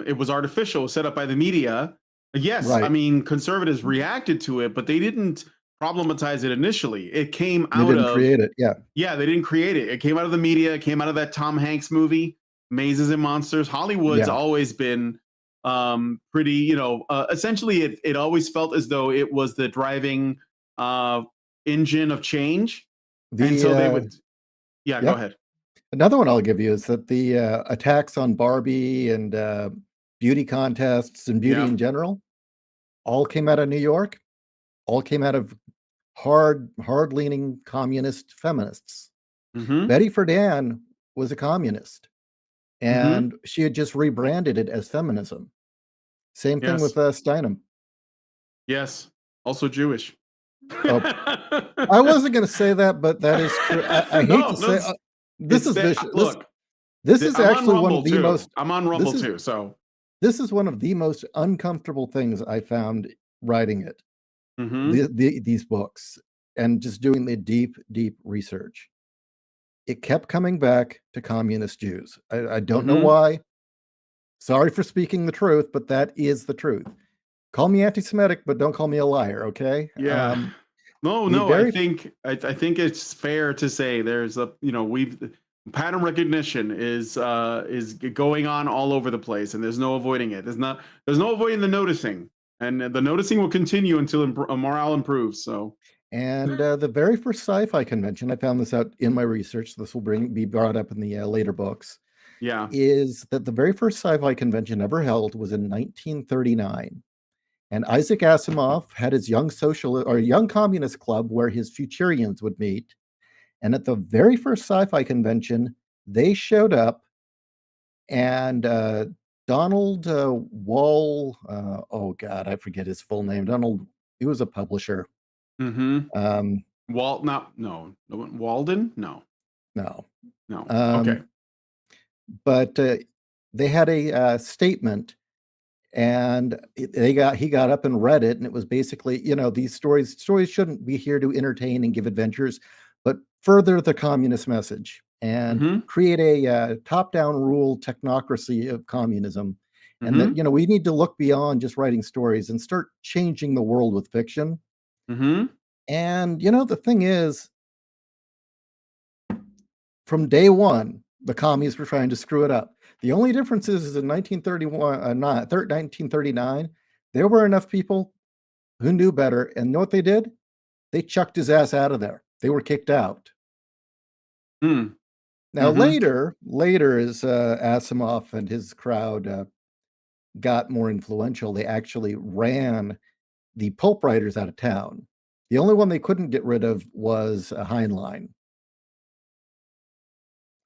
it was artificial, set up by the media. Yes, Right. I mean conservatives reacted to it, but they didn't problematize it initially. It came out They didn't of create it. Yeah. Yeah, they didn't create it. It came out of the media. It came out of that Tom Hanks movie, Mazes and Monsters. Hollywood's Yeah. always been pretty, essentially it always felt as though it was the driving engine of change. And so they would, yeah. go ahead. Another one I'll give you is that the attacks on Barbie and beauty contests and beauty Yeah. in general all came out of New York, all came out of hard-leaning communist feminists. Mhm. Betty Friedan was a communist, and she had just rebranded it as feminism. Same thing with Yes. Steinem. Yes. Also Jewish. I wasn't going to say that, but that is true. I hate No, to say no, this it's is that- vicious. Look, This is I'm on actually one Rumble of the too. most. I'm on Rumble is- too. So This is one of the most uncomfortable things I found writing it. mhm. These books and just doing the deep research. It kept coming back to communist Jews. I don't know Mhm. why. Sorry for speaking the truth, but that is the truth. Call me anti-Semitic, but don't call me a liar, okay? Yeah. No, the no. very- I think it's fair to say there's a pattern recognition is going on all over the place, and there's no avoiding it. There's no avoiding the noticing, and the noticing will continue until morale improves. So And the very first sci-fi convention, I found this out in my research, this will be brought up in the later books, yeah. is that the very first sci-fi convention ever held was in 1939. And Isaac Asimov had his young communist club where his Futurians would meet. And at the very first sci-fi convention, they showed up, and Donald Wall, oh God, I forget his full name. He was a publisher. Mm-hmm. Walden? No. No. Okay. But they had a statement, and he got up and read it, and it was basically, these stories shouldn't be here to entertain and give adventures, but further the communist message and create a top-down rule technocracy of communism. And that, we need to look beyond just writing stories and start changing the world with fiction. And, the thing is, from day one, the commies were trying to screw it up. The only difference is in 1939, there were enough people who knew better. And you know what they did? They chucked his ass out of there. They were kicked out. Now, later, as Asimov and his crowd got more influential, they actually ran the pulp writers out of town. The only one they couldn't get rid of was Heinlein.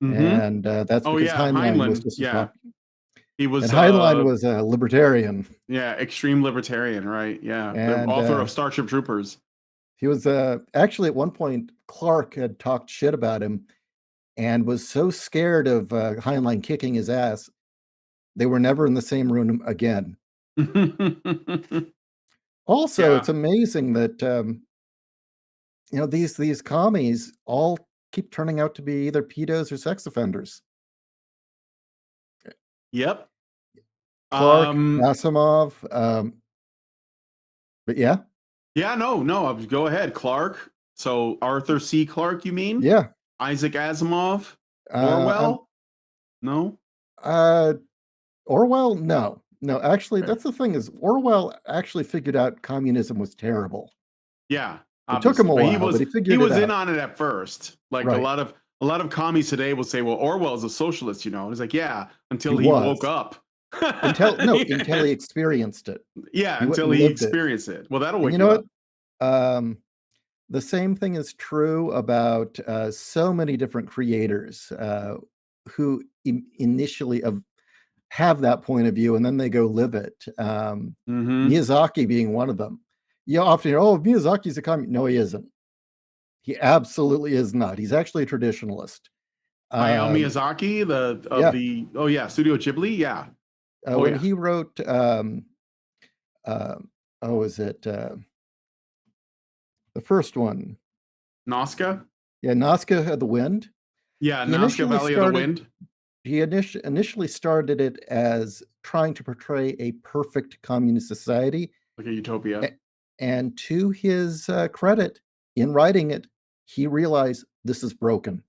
And that's because Heinlein was just he was, and Heinlein was a libertarian. Yeah, extreme libertarian, right? Yeah, And, the author of Starship Troopers. He was actually at one point Clark had talked shit about him and was so scared of Heinlein kicking his ass, they were never in the same room again. Also, Yeah. it's amazing that these commies all keep turning out to be either pedos or sex offenders. Yep. Clark, Asimov, but yeah, Yeah, no, go ahead. Clark. So Arthur C. Clarke, you mean? yeah. Isaac Asimov? Um, Orwell? No? Orwell, no, actually, that's the thing is Orwell actually figured out communism was terrible. Yeah, It took him obviously. a But while, but he he figured it was in out. on it at first. Like Right. a lot of commies today will say, well, Orwell's a socialist, And it's like, yeah, until He he was. woke up. Until he experienced it. Yeah, He went until and he lived it. experienced it. Well, that'll And wake you you know up. what? The same thing is true about so many different creators who initially have that point of view and then they go live it. Mm-hmm. Miyazaki being one of them. You often hear, "Oh, Miyazaki's a communist." No, he isn't. He absolutely is not. He's actually a traditionalist. Hayao Miyazaki, Studio Ghibli, yeah. When he wrote, is it the first one? Nazca? Yeah, Nazca of the Wind. Yeah, He Nazca initially Valley of the Wind. He initially started it as trying to portray a perfect communist society. Like a utopia. And to his credit, in writing it, he realized this is broken.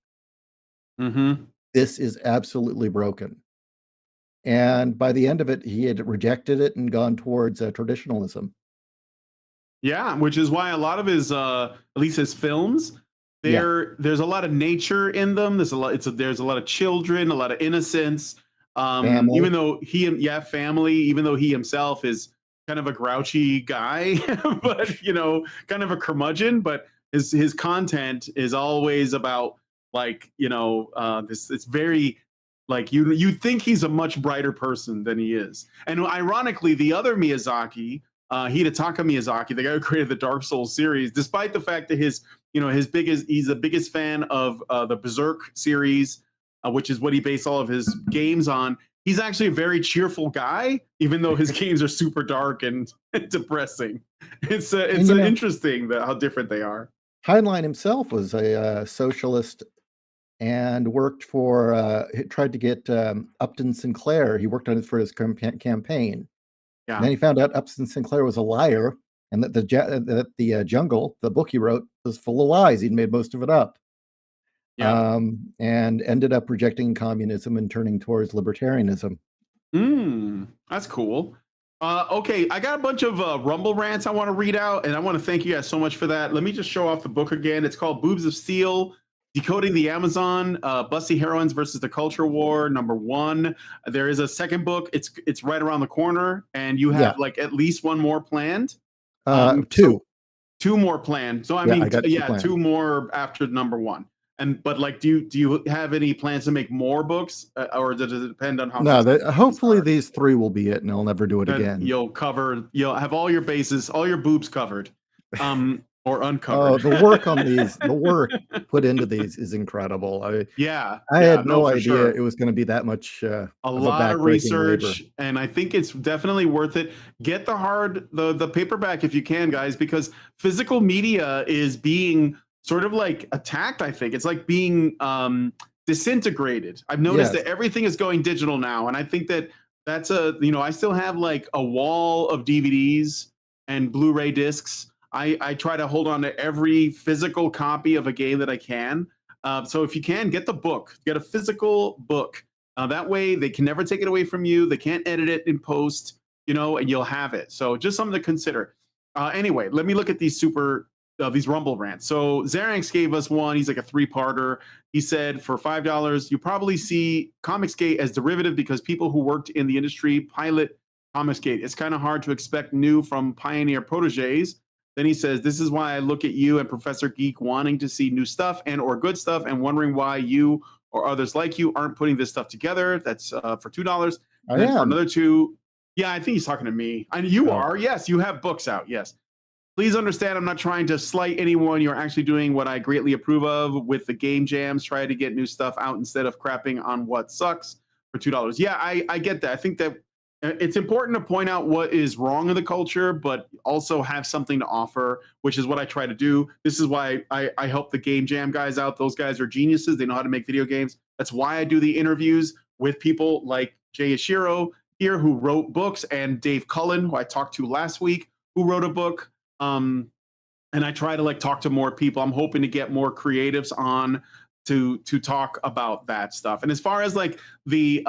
Mm-hmm. This is absolutely broken. And by the end of it, he had rejected it and gone towards traditionalism. Yeah, which is why a lot of his, at least his films, there's a lot of nature in them. There's a lot of children, a lot of innocence. Even though family. Even though he himself is kind of a grouchy guy, but kind of a curmudgeon. But his content is always about this. It's very like you think he's a much brighter person than he is. And ironically, the other Miyazaki, Hidetaka Miyazaki, the guy who created the Dark Souls series, despite the fact that he's the biggest fan of the Berserk series, which is what he based all of his games on. He's actually a very cheerful guy, even though his games are super dark and depressing. It's interesting how different they are. Heinlein himself was a socialist and worked for, tried to get Upton Sinclair. He worked on it for his campaign. Yeah. And then he found out Upton Sinclair was a liar and that the Jungle, the book he wrote, was full of lies. He'd made most of it up. Yeah. And ended up rejecting communism and turning towards libertarianism. That's cool. Okay, I got a bunch of Rumble rants I want to read out, and I want to thank you guys so much for that. Let me just show off the book again. It's called Boobs of Steel, Decoding the Amazon, Busty Heroines versus the Culture War, #1. There is a second book. It's right around the corner, and you have like at least one more planned. Two. Two more planned. So I mean, two more after #1. But like, do you have any plans to make more books, or does it depend on how? No, hopefully these 3 will be it, and I'll never do it again. You'll have all your bases, all your boobs covered, or uncovered. The work on these, the work put into these is incredible. I had no idea it was going to be that much. A lot of research, labor. And I think it's definitely worth it. Get the paperback if you can, guys, because physical media is being sort of like attacked. I think it's like being disintegrated. I've noticed that everything is going digital now, and I think that's I still have like a wall of DVDs and Blu-ray discs. I try to hold on to every physical copy of a game that I can. So if you can, get the book, get a physical book. That way they can never take it away from you. They can't edit it in post, and you'll have it. So just something to consider. Anyway, let me look at these these Rumble rants. So Xeranx gave us one. He's like a 3-parter. He said, for $5, you probably see Comicsgate as derivative because people who worked in the industry pilot Comicsgate. It's kind of hard to expect new from pioneer proteges. Then he says, this is why I look at you and Professor Geek wanting to see new stuff and or good stuff and wondering why you or others like you aren't putting this stuff together. That's for $2. And then for another $2. Yeah, I think he's talking to me. And you are. Yes, you have books out. Yes. Please understand, I'm not trying to slight anyone. You're actually doing what I greatly approve of with the game jams. Try to get new stuff out instead of crapping on what sucks for $2. Yeah, I get that. I think that it's important to point out what is wrong in the culture, but also have something to offer, which is what I try to do. This is why I help the Game Jam guys out. Those guys are geniuses. They know how to make video games. That's why I do the interviews with people like Jay Ishiro here, who wrote books, and Dave Cullen, who I talked to last week, who wrote a book. And I try to like talk to more people. I'm hoping to get more creatives on to talk about that stuff. And as far as like the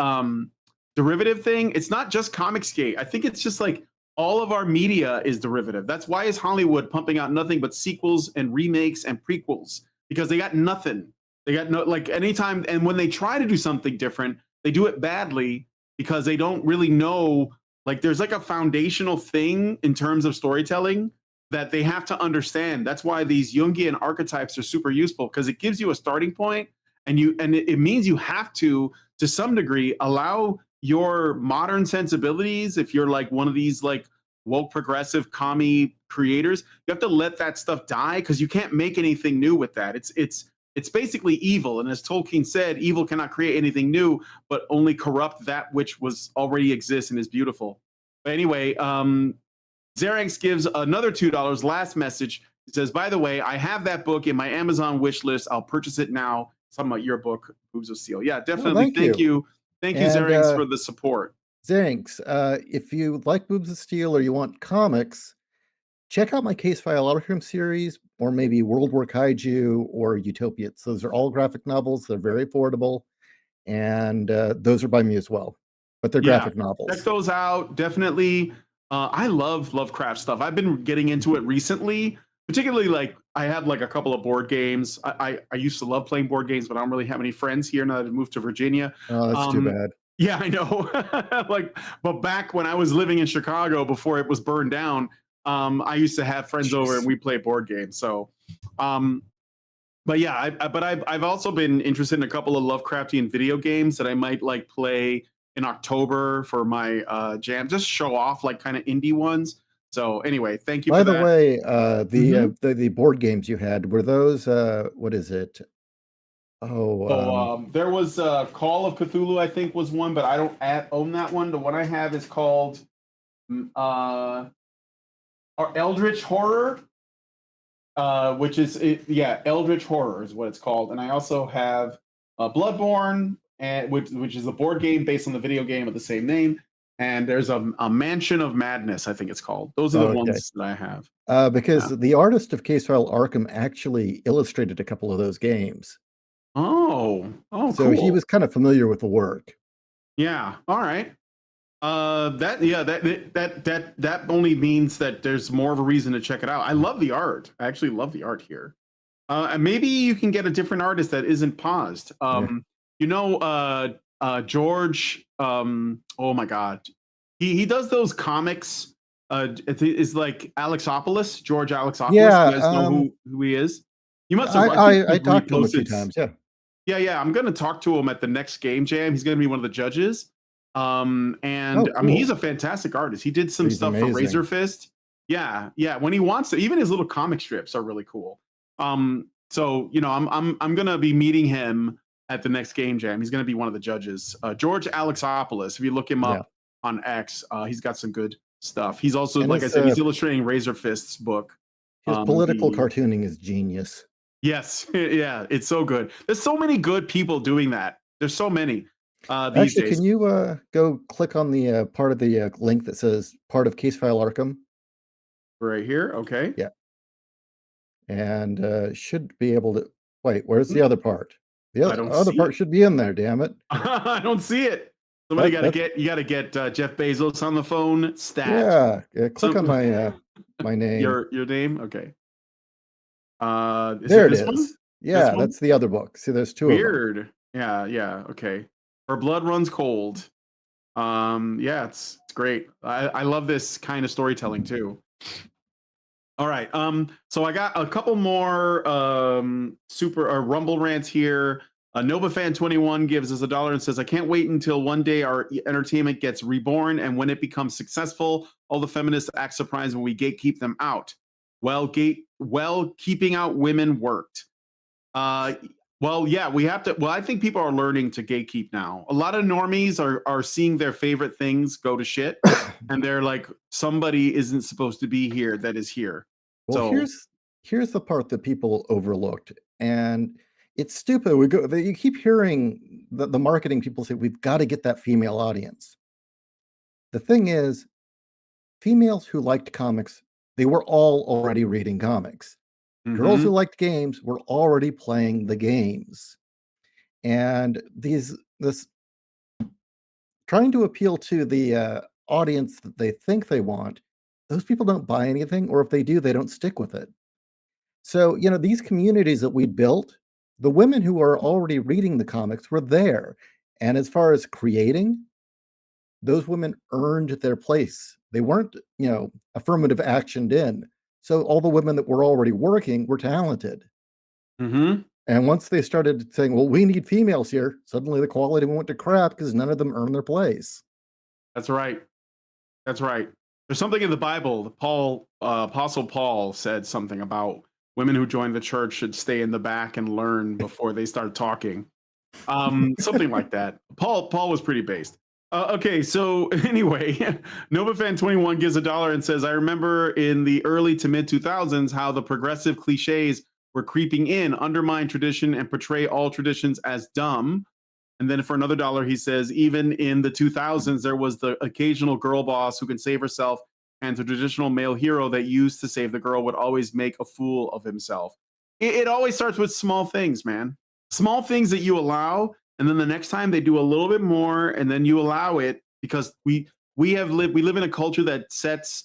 derivative thing, it's not just Comicsgate. I think it's just like all of our media is derivative. That's why is Hollywood pumping out nothing but sequels and remakes and prequels, because they got nothing. They got no, like, anytime, and when they try to do something different, they do it badly because they don't really know, like, there's like a foundational thing in terms of storytelling that they have to understand. That's why these Jungian archetypes are super useful, because it gives you a starting point, and it means you have to some degree, allow your modern sensibilities. If you're like one of these like woke progressive commie creators, you have to let that stuff die, because you can't make anything new with that. It's basically evil, and as Tolkien said, evil cannot create anything new, but only corrupt that which was already exists and is beautiful. But anyway, Xeranx gives another $2. Last message. He says, by the way, I have that book in my Amazon wish list. I'll purchase it now. Talking about your book, Boobs of Steel. Yeah, definitely. Thank you. Thank you, Xeranx, for the support. Xeranx, if you like Boobs of Steel or you want comics, check out my Case File Arkham series, or maybe World War Kaiju or Utopia. So those are all graphic novels. They're very affordable, and those are by me as well. But they're graphic novels. Check those out. Definitely. I love Lovecraft stuff. I've been getting into it recently, particularly like I have like a couple of board games. I used to love playing board games, but I don't really have any friends here now that I've moved to Virginia. Oh, that's too bad. Yeah, I know. Like, but back when I was living in Chicago before it was burned down, I used to have friends over and we play board games. So, but yeah, I've also been interested in a couple of Lovecraftian video games that I might like play in October for my jam, just show off like kind of indie ones. So anyway, thank you. By the way, the board games you had, were those what is it? There was Call of Cthulhu, I think, was one, but I don't own that one. The one I have is called Eldritch Horror, which is Eldritch Horror is what it's called. And I also have Bloodborne, which is a board game based on the video game of the same name. And there's a Mansion of Madness, I think it's called. Those are the ones that I have. Because the artist of Case File Arkham actually illustrated a couple of those games. So cool. He was kind of familiar with the work. Yeah. All right. That only means that there's more of a reason to check it out. I love the art. I actually love the art here. And maybe you can get a different artist that isn't paused. You know, George. Oh my God, he does those comics. It's like Alexopoulos, George Alexopoulos. Yeah, you guys know who he is. You must have. I talked to him a few times. Yeah. I'm gonna talk to him at the next Game Jam. He's gonna be one of the judges. I mean, he's a fantastic artist. He did some stuff for Razor Fist. Yeah. When he wants to, even his little comic strips are really cool. So you know, I'm gonna be meeting him at the next Game Jam. He's gonna be one of the judges. George Alexopoulos. If you look him up on X, he's got some good stuff. He's also, like I said, he's illustrating Razor Fist's book. His political cartooning is genius. Yes, yeah, it's so good. There's so many good people doing that. There's so many. These days. Can you go click on the part of the link that says part of Case File Arkham? Right here, okay. Yeah. And should be able to, wait, where's the other part? The other part should be in there, damn it. I don't see it. Somebody you gotta get Jeff Bezos on the phone. Stat. Yeah, click on my my name. Your name? Okay. There it is. One? Yeah, that's the other book. See, there's two Weird. of them. Yeah, okay. Her blood runs cold. Yeah, it's great. I love this kind of storytelling too. All right. So I got a couple more Rumble rants here. NovaFan21 gives us $1 and says, I can't wait until one day our entertainment gets reborn, and when it becomes successful, all the feminists act surprised when we gatekeep them out. Well, keeping out women worked. Well, yeah, we have to. Well, I think people are learning to gatekeep now. A lot of normies are seeing their favorite things go to shit, and they're like, somebody isn't supposed to be here that is here. Well, So, here's the part that people overlooked, and it's stupid. You keep hearing the marketing people say we've got to get that female audience. The thing is, females who liked comics, they were all already reading comics. Girls who mhm. liked games were already playing the games. And this trying to appeal to the audience that they think they want, those people don't buy anything, or if they do, they don't stick with it. So, these communities that we built, the women who are already reading the comics were there. And as far as creating, those women earned their place. They weren't, affirmative actioned in. So all the women that were already working were talented. Mhm. And once they started saying, well, we need females here, suddenly the quality went to crap because none of them earned their place. That's right. That's right. There's something in the Bible. Apostle Paul said something about women who join the church should stay in the back and learn before they start talking. Something like that. Paul was pretty based. Okay, so anyway, NovaFan21 gives $1 and says, I remember in the early to mid 2000s how the progressive cliches were creeping in, undermine tradition, and portray all traditions as dumb. And then for another $1, he says, even in the 2000s, there was the occasional girl boss who can save herself, and the traditional male hero that used to save the girl would always make a fool of himself. It always starts with small things, man. Small things that you allow, and then the next time they do a little bit more, and then you allow it because we live in a culture that sets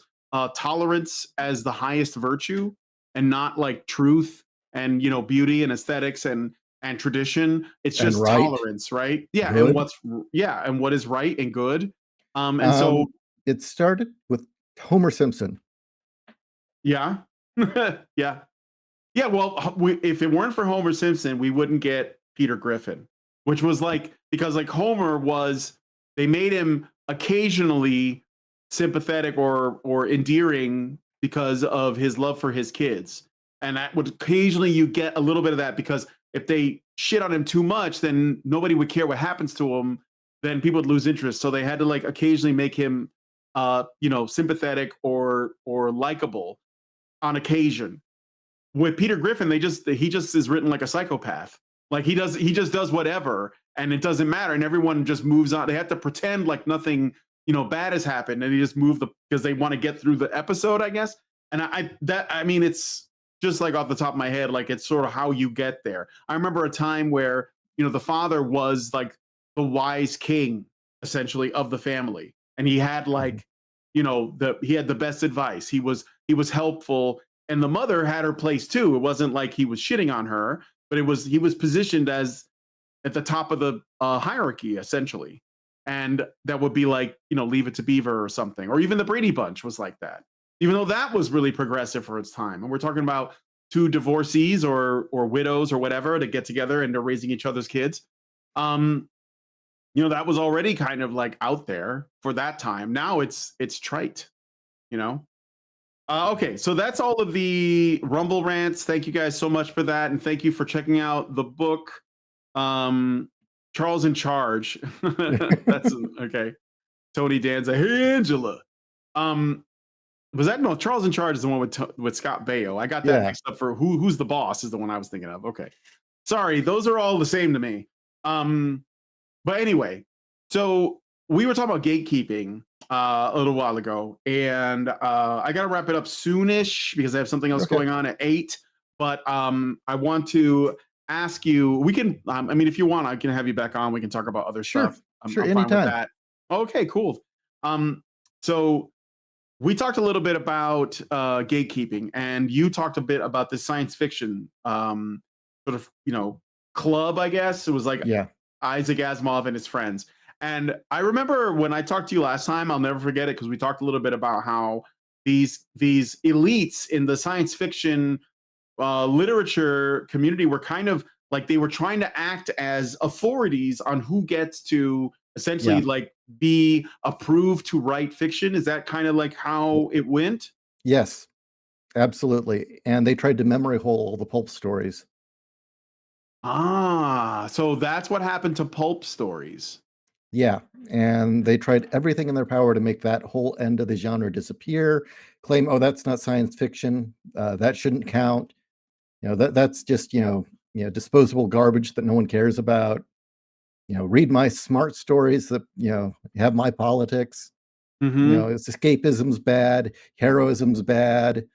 tolerance as the highest virtue, and not like truth and beauty and aesthetics and tradition. It's And just right, tolerance, right? Yeah, and good. what is right and good. And so Um, it started with Homer Simpson. yeah, yeah, yeah. Well, if it weren't for Homer Simpson, we wouldn't get Peter Griffin, which was like because like Homer was they made him occasionally sympathetic or endearing because of his love for his kids, and that would occasionally you get a little bit of that because if they shit on him too much, then nobody would care what happens to him. Then people would lose interest. So they had to like occasionally make him, sympathetic or likable on occasion. With Peter Griffin, he just is written like a psychopath. Like he just does whatever, and it doesn't matter, and everyone just moves on. They have to pretend like nothing bad has happened, and they just move because they want to get through the episode, I guess. And I mean it's just like off the top of my head, like it's sort of how you get there. I remember a time where the father was like the wise king essentially of the family, and he had Mhm. like he had the best advice. He was helpful, and the mother had her place too. It wasn't like he was shitting on her, but he was positioned as at the top of the hierarchy essentially, and that would be like Leave It to Beaver or something, or even the Brady Bunch was like that. Even though that was really progressive for its time, and we're talking about two divorcees or widows or whatever that get together and they're raising each other's kids. Um, that was already kind of like out there for that time. Now it's trite, you know. Okay, so that's all of the Rumble rants. Thank you guys so much for that, and thank you for checking out the book, um, Charles in Charge. That's okay. Tony Danza, hey Angela. Um, was that no? Charles in Charge is the one with Scott Baio. I got that Yeah. mixed up for who's the boss is the one I was thinking of. Okay, sorry, those are all the same to me. Um, but anyway, so we were talking about gatekeeping a little while ago, and I got to wrap it up soonish because I have something else Okay. going on at 8. But I want to ask you. We can. I mean, if you want, I can have you back on. We can talk about other Sure. stuff. Sure. I'm fine with Anytime. that. Okay, cool. So we talked a little bit about gatekeeping, and you talked a bit about the science fiction sort of club. I guess it was like Yeah. Isaac Asimov and his friends. And I remember when I talked to you last time, I'll never forget it because we talked a little bit about how these elites in the science fiction literature community were kind of like they were trying to act as authorities on who gets to essentially Yeah. like be approved to write fiction. Is that kind of like how it went? Yes. Absolutely. And they tried to memory hole all the pulp stories. Ah, so that's what happened to pulp stories. Yeah, and they tried everything in their power to make that whole end of the genre disappear, claim, "Oh, that's not science fiction, that shouldn't count." That's just, disposable garbage that no one cares about. Read my smart stories that, have my politics. Hmm. It's escapism's bad, heroism's bad.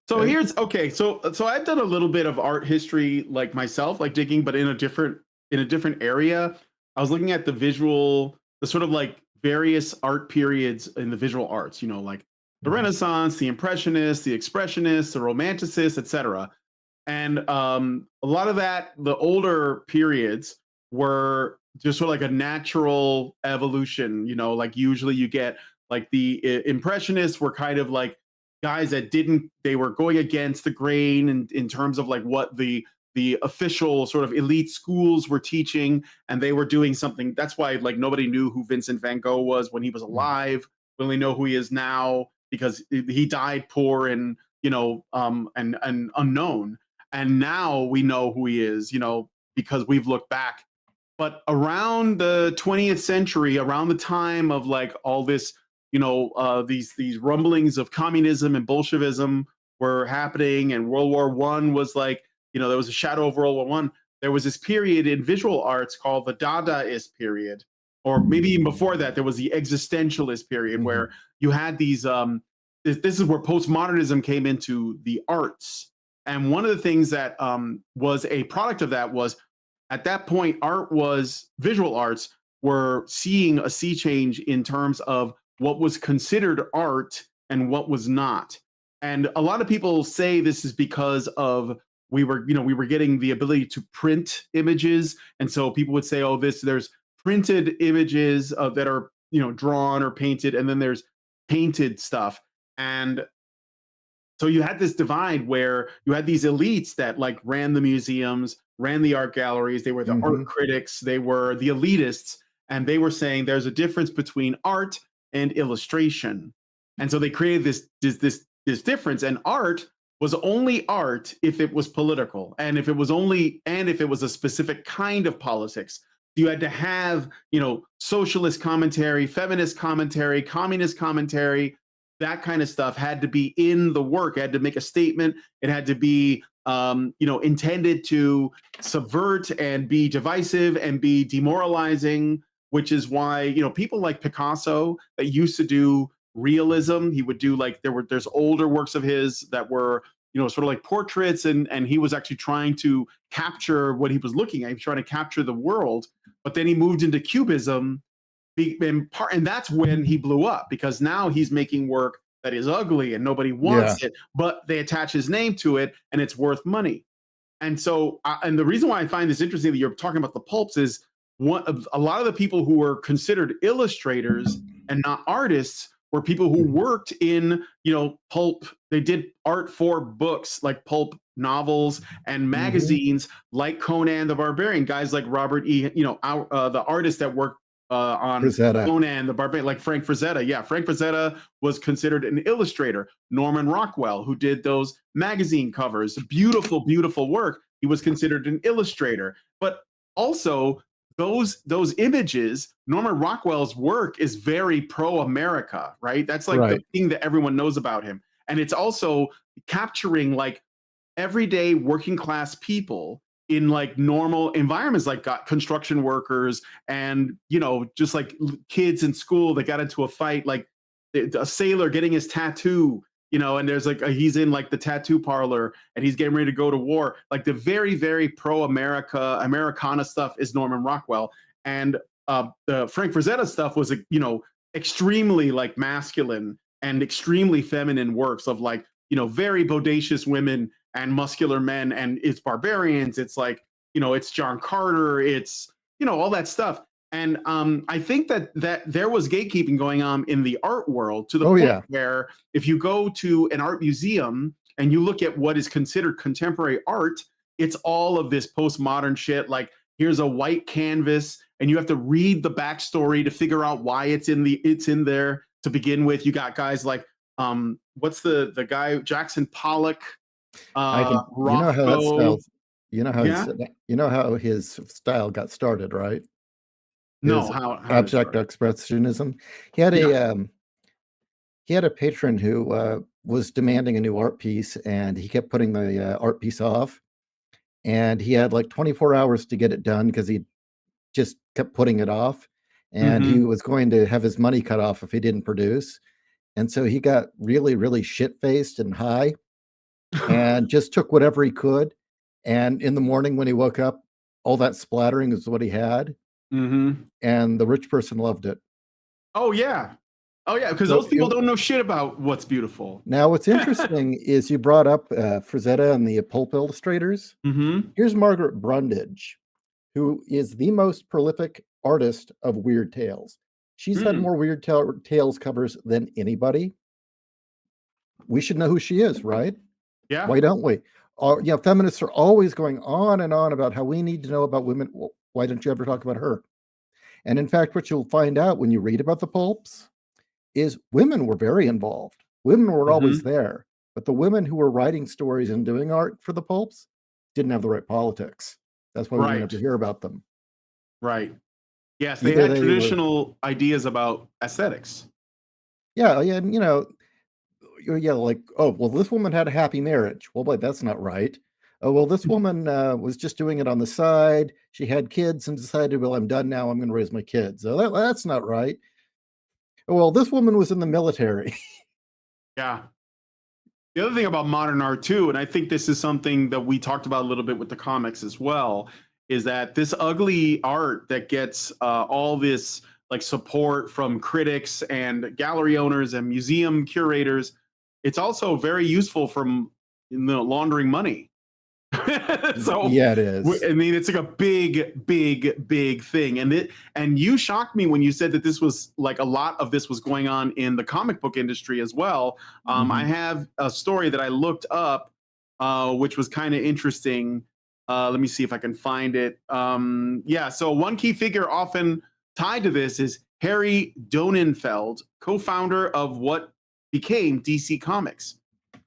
So Uh, here's okay. So I've done a little bit of art history like myself, like digging, but in a different area. I was looking at the sort of like various art periods in the visual arts. Like the Mhm, Renaissance, the Impressionists, the Expressionists, the Romanticists, etc. And a lot of that, the older periods were just sort of like a natural evolution. Like usually you get like the Impressionists were kind of like guys that didn't, they were going against the grain in terms of like what the official sort of elite schools were teaching, and they were doing something. That's why like nobody knew who Vincent van Gogh was when he was mhm, alive. We only know who he is now because he died poor and and unknown, and now we know who he is, because we've looked back. But around the 20th century, around the time of like all this, these rumblings of communism and Bolshevism were happening, and World War One was like, there was a shadow of World War One. There was this period in visual arts called the Dadaist period, or maybe even before that, there was the existentialist period mhm, where you had these. This is where postmodernism came into the arts, and one of the things that was a product of that was, at that point, visual arts were seeing a sea change in terms of what was considered art and what was not. And a lot of people say this is because of we were getting the ability to print images, and so people would say, oh, there's printed images that are drawn or painted, and then there's painted stuff. And so you had this divide where you had these elites that like ran the museums, ran the art galleries, they were the art mhm, critics, they were the elitists, and they were saying there's a difference between art and illustration. And so they created this difference, and art was only art if it was political, and if it was a specific kind of politics. You had to have, socialist commentary, feminist commentary, communist commentary, that kind of stuff had to be in the work. It had to make a statement. It had to be, intended to subvert and be divisive and be demoralizing. Which is why people like Picasso that used to do realism. He would do like there's older works of his that were sort of like portraits, and he was actually trying to capture what he was looking at. He was trying to capture the world, but then he moved into Cubism, and that's when he blew up, because now he's making work that is ugly and nobody yeah, wants it, but they attach his name to it and it's worth money. And so, and the reason why I find this interesting that you're talking about the pulps is a lot of the people who were considered illustrators and not artists were people who mhm, worked in, pulp. They did art for books like pulp novels and mhm. magazines like Conan the Barbarian, guys like Robert E. The artist that worked on Rosetta. Conan the Barbarian, like Frank Frazetta. Yeah, Frank Frazetta was considered an illustrator. Norman Rockwell, who did those magazine covers, beautiful, beautiful work, he was considered an illustrator. But also, those images, Norman Rockwell's work is very pro-America, right? That's like the Right. thing that everyone knows about him. And it's also capturing like everyday working class people in like normal environments, like got construction workers and just like kids in school that got into a fight, like a sailor getting his tattoo, and there's like he's in like the tattoo parlor and he's getting ready to go to war. Like the very, very pro-America Americana stuff is Norman Rockwell. And the Frank Frazetta stuff was extremely like masculine and extremely feminine works of like very bodacious women and muscular men, and it's barbarians, it's like it's John Carter, it's all that stuff. And I think that there was gatekeeping going on in the art world, to the Oh, point yeah. where if you go to an art museum and you look at what is considered contemporary art, it's all of this postmodern shit. Like here's a white canvas and you have to read the backstory to figure out why it's in there to begin with. You got guys like what's the guy, Jackson Pollock, I can, how that Rothko. spells. You know how Yeah? you know how his style got started, right? No, His how does it abstract start? expressionism. He had Yeah. a patron who was demanding a new art piece, and he kept putting the art piece off. And he had like 24 hours to get it done because he just kept putting it off. And he Mhm. was going to have his money cut off if he didn't produce. And so he got really, really shit faced and high and just took whatever he could. And in the morning when he woke up, all that splattering is what he had. Mhm. And the rich person loved it. Oh, yeah. Oh, yeah, because So those people don't know shit about what's beautiful. now what's interesting is you brought up Frazetta and the pulp illustrators. Mhm. Here's Margaret Brundage, who is the most prolific artist of Weird Tales. She's had Mm. more Weird Tales covers than anybody. We should know who she is, right? Yeah. Why don't we? Feminists are always going on and on about how we need to know about women. Why don't you ever talk about her? And in fact, what you'll find out when you read about the pulps is women were very involved. Women were always Mhm. there, but the women who were writing stories and doing art for the pulps didn't have the right politics. That's why we Right. never hear about them. Right. Yes, they Either had they were, traditional ideas about aesthetics. yeah, and yeah, like, oh, well, this woman had a happy marriage. Well, but that's not right. Oh, well, this woman was just doing it on the side. She had kids and decided, well, I'm done now. I'm going to raise my kids. Oh, that's not right. Oh, well, this woman was in the military. Yeah. The other thing about modern art too, and I think this is something that we talked about a little bit with the comics as well, is that this ugly art that gets all this like support from critics and gallery owners and museum curators, it's also very useful from laundering money. So Yeah, it is. I mean, it's like a big thing, and you shocked me when you said that this was like a lot of this was going on in the comic book industry as well. I Mhm. have a story that I looked up, which was kind of interesting. Let me see if I can find it. Yeah, so one key figure often tied to this is Harry Donenfeld, co-founder of what became DC Comics.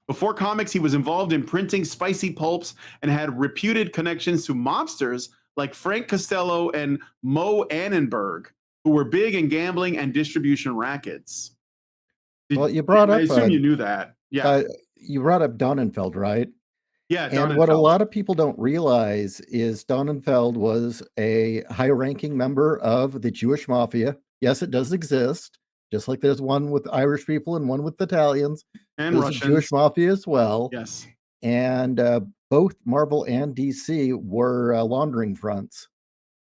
Before comics, he was involved in printing spicy pulps and had reputed connections to mobsters like Frank Costello and Mo Annenberg, who were big in gambling and distribution rackets. Well, you brought I up assume you knew that. Yeah. Donenfeld, right? Yeah, And what a Donenfeld. lot of people don't realize is Donenfeld was a high-ranking member of the Jewish mafia. Yes, it does exist, just like there's one with Irish people and one with Italians. And There's a Jewish Russians. mafia as well. Yes. And both Marvel and DC were laundering fronts.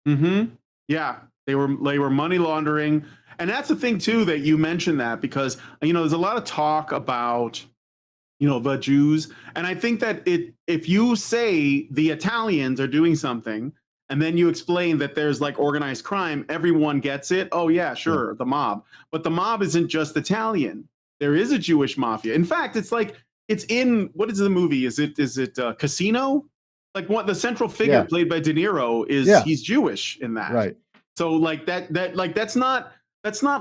Mm-hmm. Yeah. They were money laundering. And that's the thing too that you mentioned that because there's a lot of talk about the Jews. And I think that if you say the Italians are doing something and then you explain that there's like organized crime, everyone gets it. Oh yeah, Yeah. sure, the mob. But the mob isn't just Italian. There is a Jewish mafia. In fact, it's like it's in what is the movie? Is it Casino? Like what the central figure Yeah. played by De Niro is Yeah. he's Jewish in that. Right. So like that's not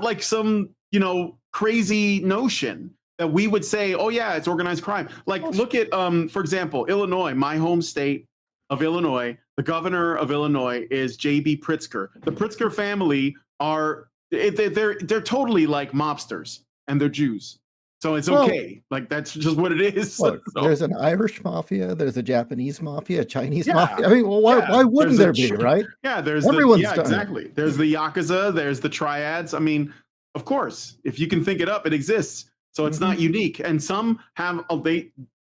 like some crazy notion that we would say, oh yeah, it's organized crime. Like look at for example, Illinois, my home state of Illinois. The governor of Illinois is J.B. Pritzker. The Pritzker family they're totally like mobsters and they're Jews. So it's Well, okay. Like that's just what it is. look, So, there's an Irish mafia, there's a Japanese mafia, a Chinese yeah. mafia. I mean, well, why wouldn't there be, right? Yeah, Everyone's done it. exactly. There's the Yakuza, there's the triads. I mean, of course, if you can think it up, it exists. So it's not unique. And some have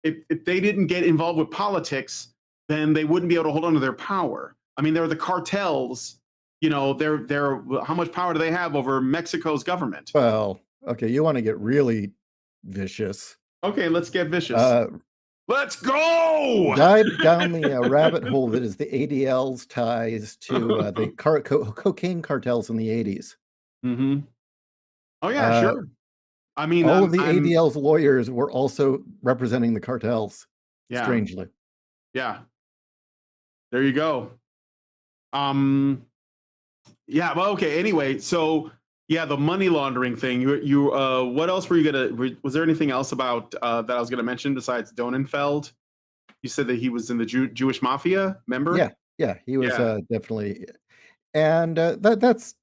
if they didn't get involved with politics, then they wouldn't be able to hold on to their power. I mean, there are the cartels. They're how much power do they have over Mexico's government? Well, okay, you want to get really vicious. Okay, let's get vicious. Uh, Let's go! dive down the rabbit hole that is the ADL's ties to the cocaine cartels in the 80s. Mm-hmm. Oh yeah, Uh, sure. I mean, all of the ADL's lawyers were also representing the cartels, yeah, strangely. yeah. There you go. Yeah, well, okay. Anyway, so yeah, the money laundering thing. You what else were you was there anything else about that I was gonna mention besides Donenfeld? you said that he was in the Jewish mafia. Member? Yeah, he was Yeah, definitely, and that's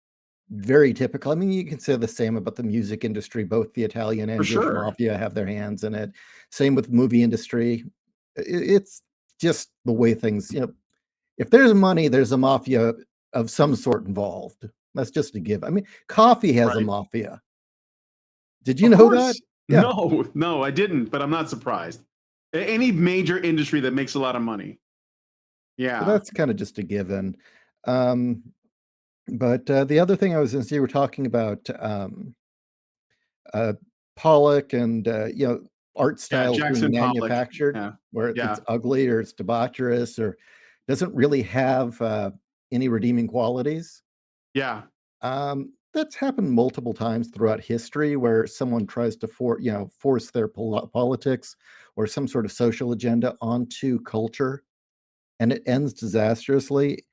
very typical. I mean, you can say the same about the music industry. Both the Italian for and Jewish sure. mafia have their hands in it. Same with the movie industry. It's just the way things, if there's money, there's a mafia of some sort involved. That's just a give. I mean, coffee has a Right. mafia. Did you Of know that? course. Yeah. No, I didn't, but I'm not surprised. Any major industry that makes a lot of money. So Yeah. that's kind of just a given. Um, but the other thing I was going to say, we're talking about uh, Pollock and art Yeah, styles being Jackson Pollock. manufactured, Yeah. where Yeah. it's ugly or it's debaucherous or doesn't really have any redeeming qualities. Yeah. That's happened multiple times throughout history, where someone tries to force their politics or some sort of social agenda onto culture, and it ends disastrously.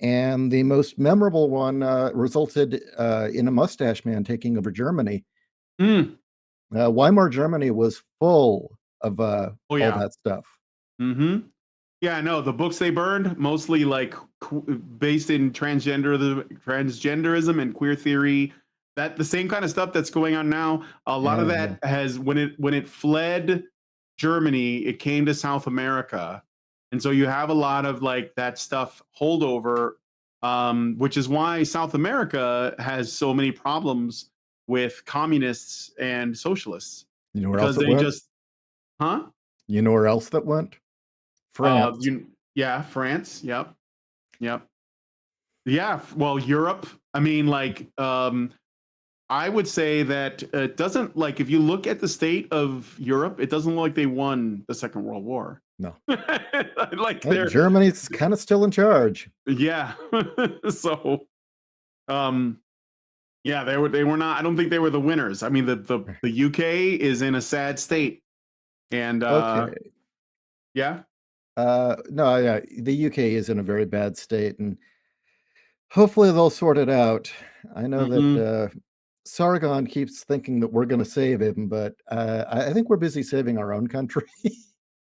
And the most memorable one resulted in a mustache man taking over Germany. Mm. Weimar Germany was full of Oh all yeah. that stuff. Mm-hmm. Yeah, I know. The books they burned, mostly like based in transgenderism and queer theory. That the same kind of stuff that's going on now. A lot of Yeah, yeah. that has when it fled Germany, it came to South America, and so you have a lot of like that stuff holdover, which is why South America has so many problems with communists and socialists You know where else because it they went? just, huh? You know where else that went? France. Yeah, France. Yep, yep. Yeah, well, Europe. I mean, like, I would say that it doesn't like if you look at the state of Europe, it doesn't look like they won the Second World War. No. Like they're Germany's kind of still in charge. yeah. So, um, yeah, they were not. I don't think they were the winners. I mean, the UK is in a sad state, and Okay. yeah. No, yeah, the UK is in a very bad state, and hopefully they'll sort it out. I know that Hmm. Sargon keeps thinking that we're going to save him, but I think we're busy saving our own country.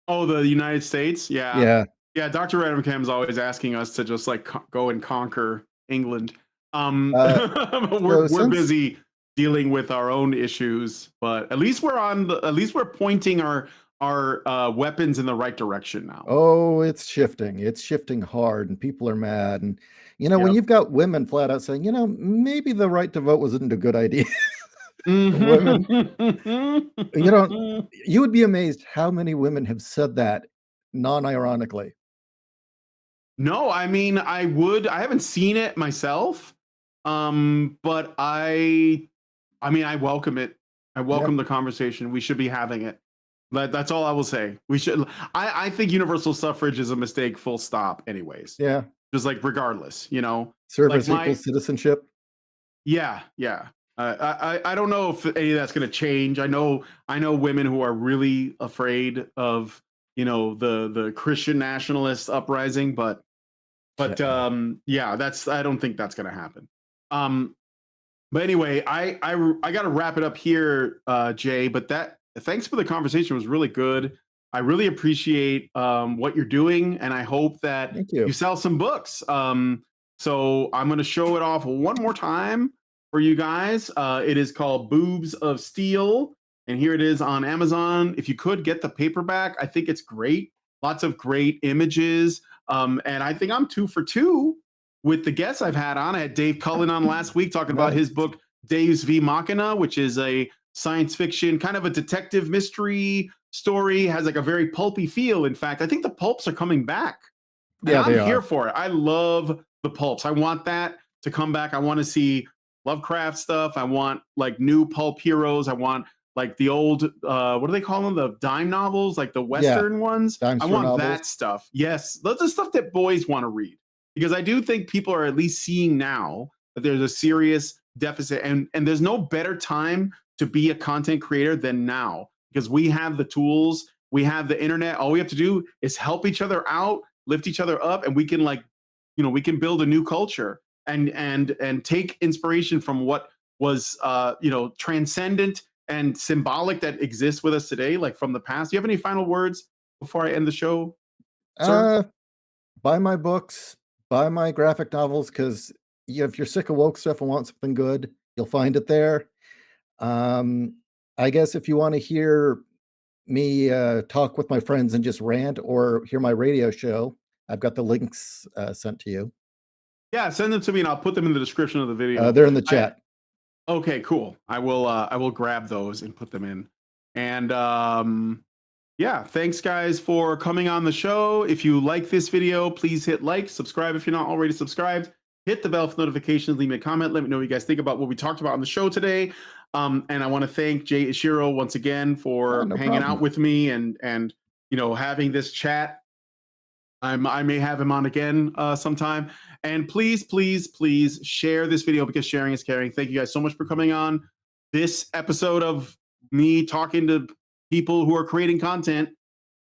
Oh, the United States? Yeah. Yeah. Yeah, Dr. Radamcam's always asking us to just like go and conquer England. Uh, But so we're since busy dealing with our own issues, but at least at least we're pointing our weapons in the right direction now. Oh, it's shifting hard, and people are mad. And when Yep. you've got women flat out saying, maybe the right to vote wasn't a good idea. Women, you don't. Mhm. You would be amazed how many women have said that non-ironically. No, I mean I haven't seen it myself. But I mean, I welcome it. I Yep. welcome the conversation. We should be having it. That's all I will say. We should. I think universal suffrage is a mistake. Full stop. Anyways, Yeah. just like regardless, like Service my equals citizenship. yeah, yeah. I don't know if any of that's going to change. I know women who are really afraid of the Christian nationalist uprising, but Yeah. yeah, I don't think that's going to happen. Um, But anyway, I got to wrap it up here, Jay. But thanks for the conversation. It was really good. I really appreciate what you're doing, and I hope that Thank you you. sell some books. So I'm going to show it off one more time for you guys. It is called Boobs of Steel, and here it is on Amazon. If you could get the paperback, I think it's great. Lots of great images, and I think I'm 2 for 2 with the guests I've had on. I had Dave Cullen on last week talking about his Nice. book Dave's V Machina, which is a science fiction kind of a detective mystery story. Has like a very pulpy feel. In fact, I think the pulps are coming back, and Yeah, I'm they here are. for it. I love the pulps. I want that to come back. I want to see Lovecraft stuff. I want like new pulp heroes. I want like the old what do they call them? The dime novels, like the Yeah. Western ones. Dime I store want novels. that stuff. Yes, that's the stuff that boys want to read, because I do think people are at least seeing now that there's a serious deficit, and there's no better time to be a content creator than now, because we have the tools, we have the internet. All we have to do is help each other out, lift each other up, and we can we can build a new culture and take inspiration from what was transcendent and symbolic that exists with us today, like from the past. Do you have any final words, before I end the show, sir? Buy my books, buy my graphic novels, because if you're sick of woke stuff and want something good, you'll find it there. I guess if you want to hear me talk with my friends and just rant, or hear my radio show, I've got the links sent to you. Yeah, send them to me and I'll put them in the description of the video. They're in the chat. Okay, cool. I will grab those and put them in. And yeah, thanks guys for coming on the show. If you like this video, please hit like, subscribe if you're not already subscribed. Hit the bell for notifications, leave me a comment, let me know what you guys think about what we talked about on the show today. And I want to thank Jay Ishiro once again for hanging out with me and you know, having this chat. I may have him on again sometime. And please, please, please share this video, because sharing is caring. Thank you guys so much for coming on this episode of me talking to people who are creating content.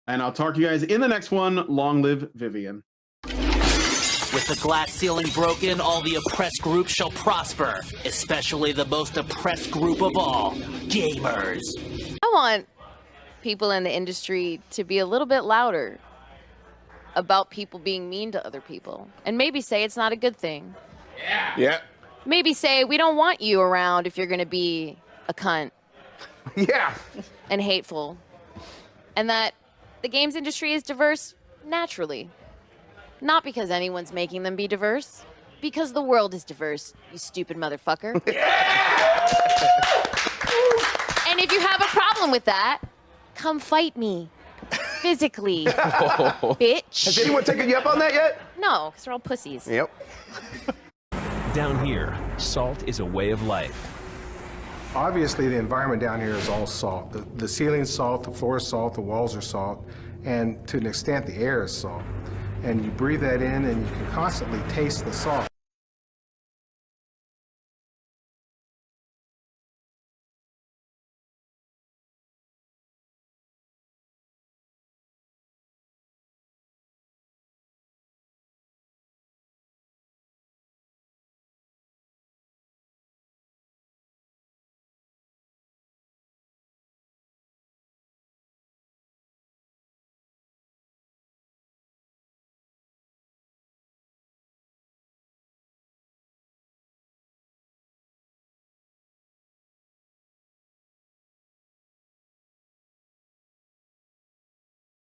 And I'll talk to you guys in the next one. Long live Vivian. With the glass ceiling broken, all the oppressed groups shall prosper, especially the most oppressed group of all, gamers. I want people in the industry to be a little bit louder about people being mean to other people, and maybe say it's not a good thing. Yeah. Maybe say we don't want you around if you're going to be a cunt. Yeah. And hateful. And that the games industry is diverse naturally. Not because anyone's making them be diverse, because the world is diverse, you stupid motherfucker. And if you have a problem with that, come fight me. Physically. Bitch. Has anyone taken you up on that yet? No, because they're all pussies. Yep. Down here, salt is a way of life. Obviously, the environment down here is all salt. The ceiling's salt, the floor is salt, the walls are salt, and to an extent, the air is salt. And you breathe that in, and you can constantly taste the salt.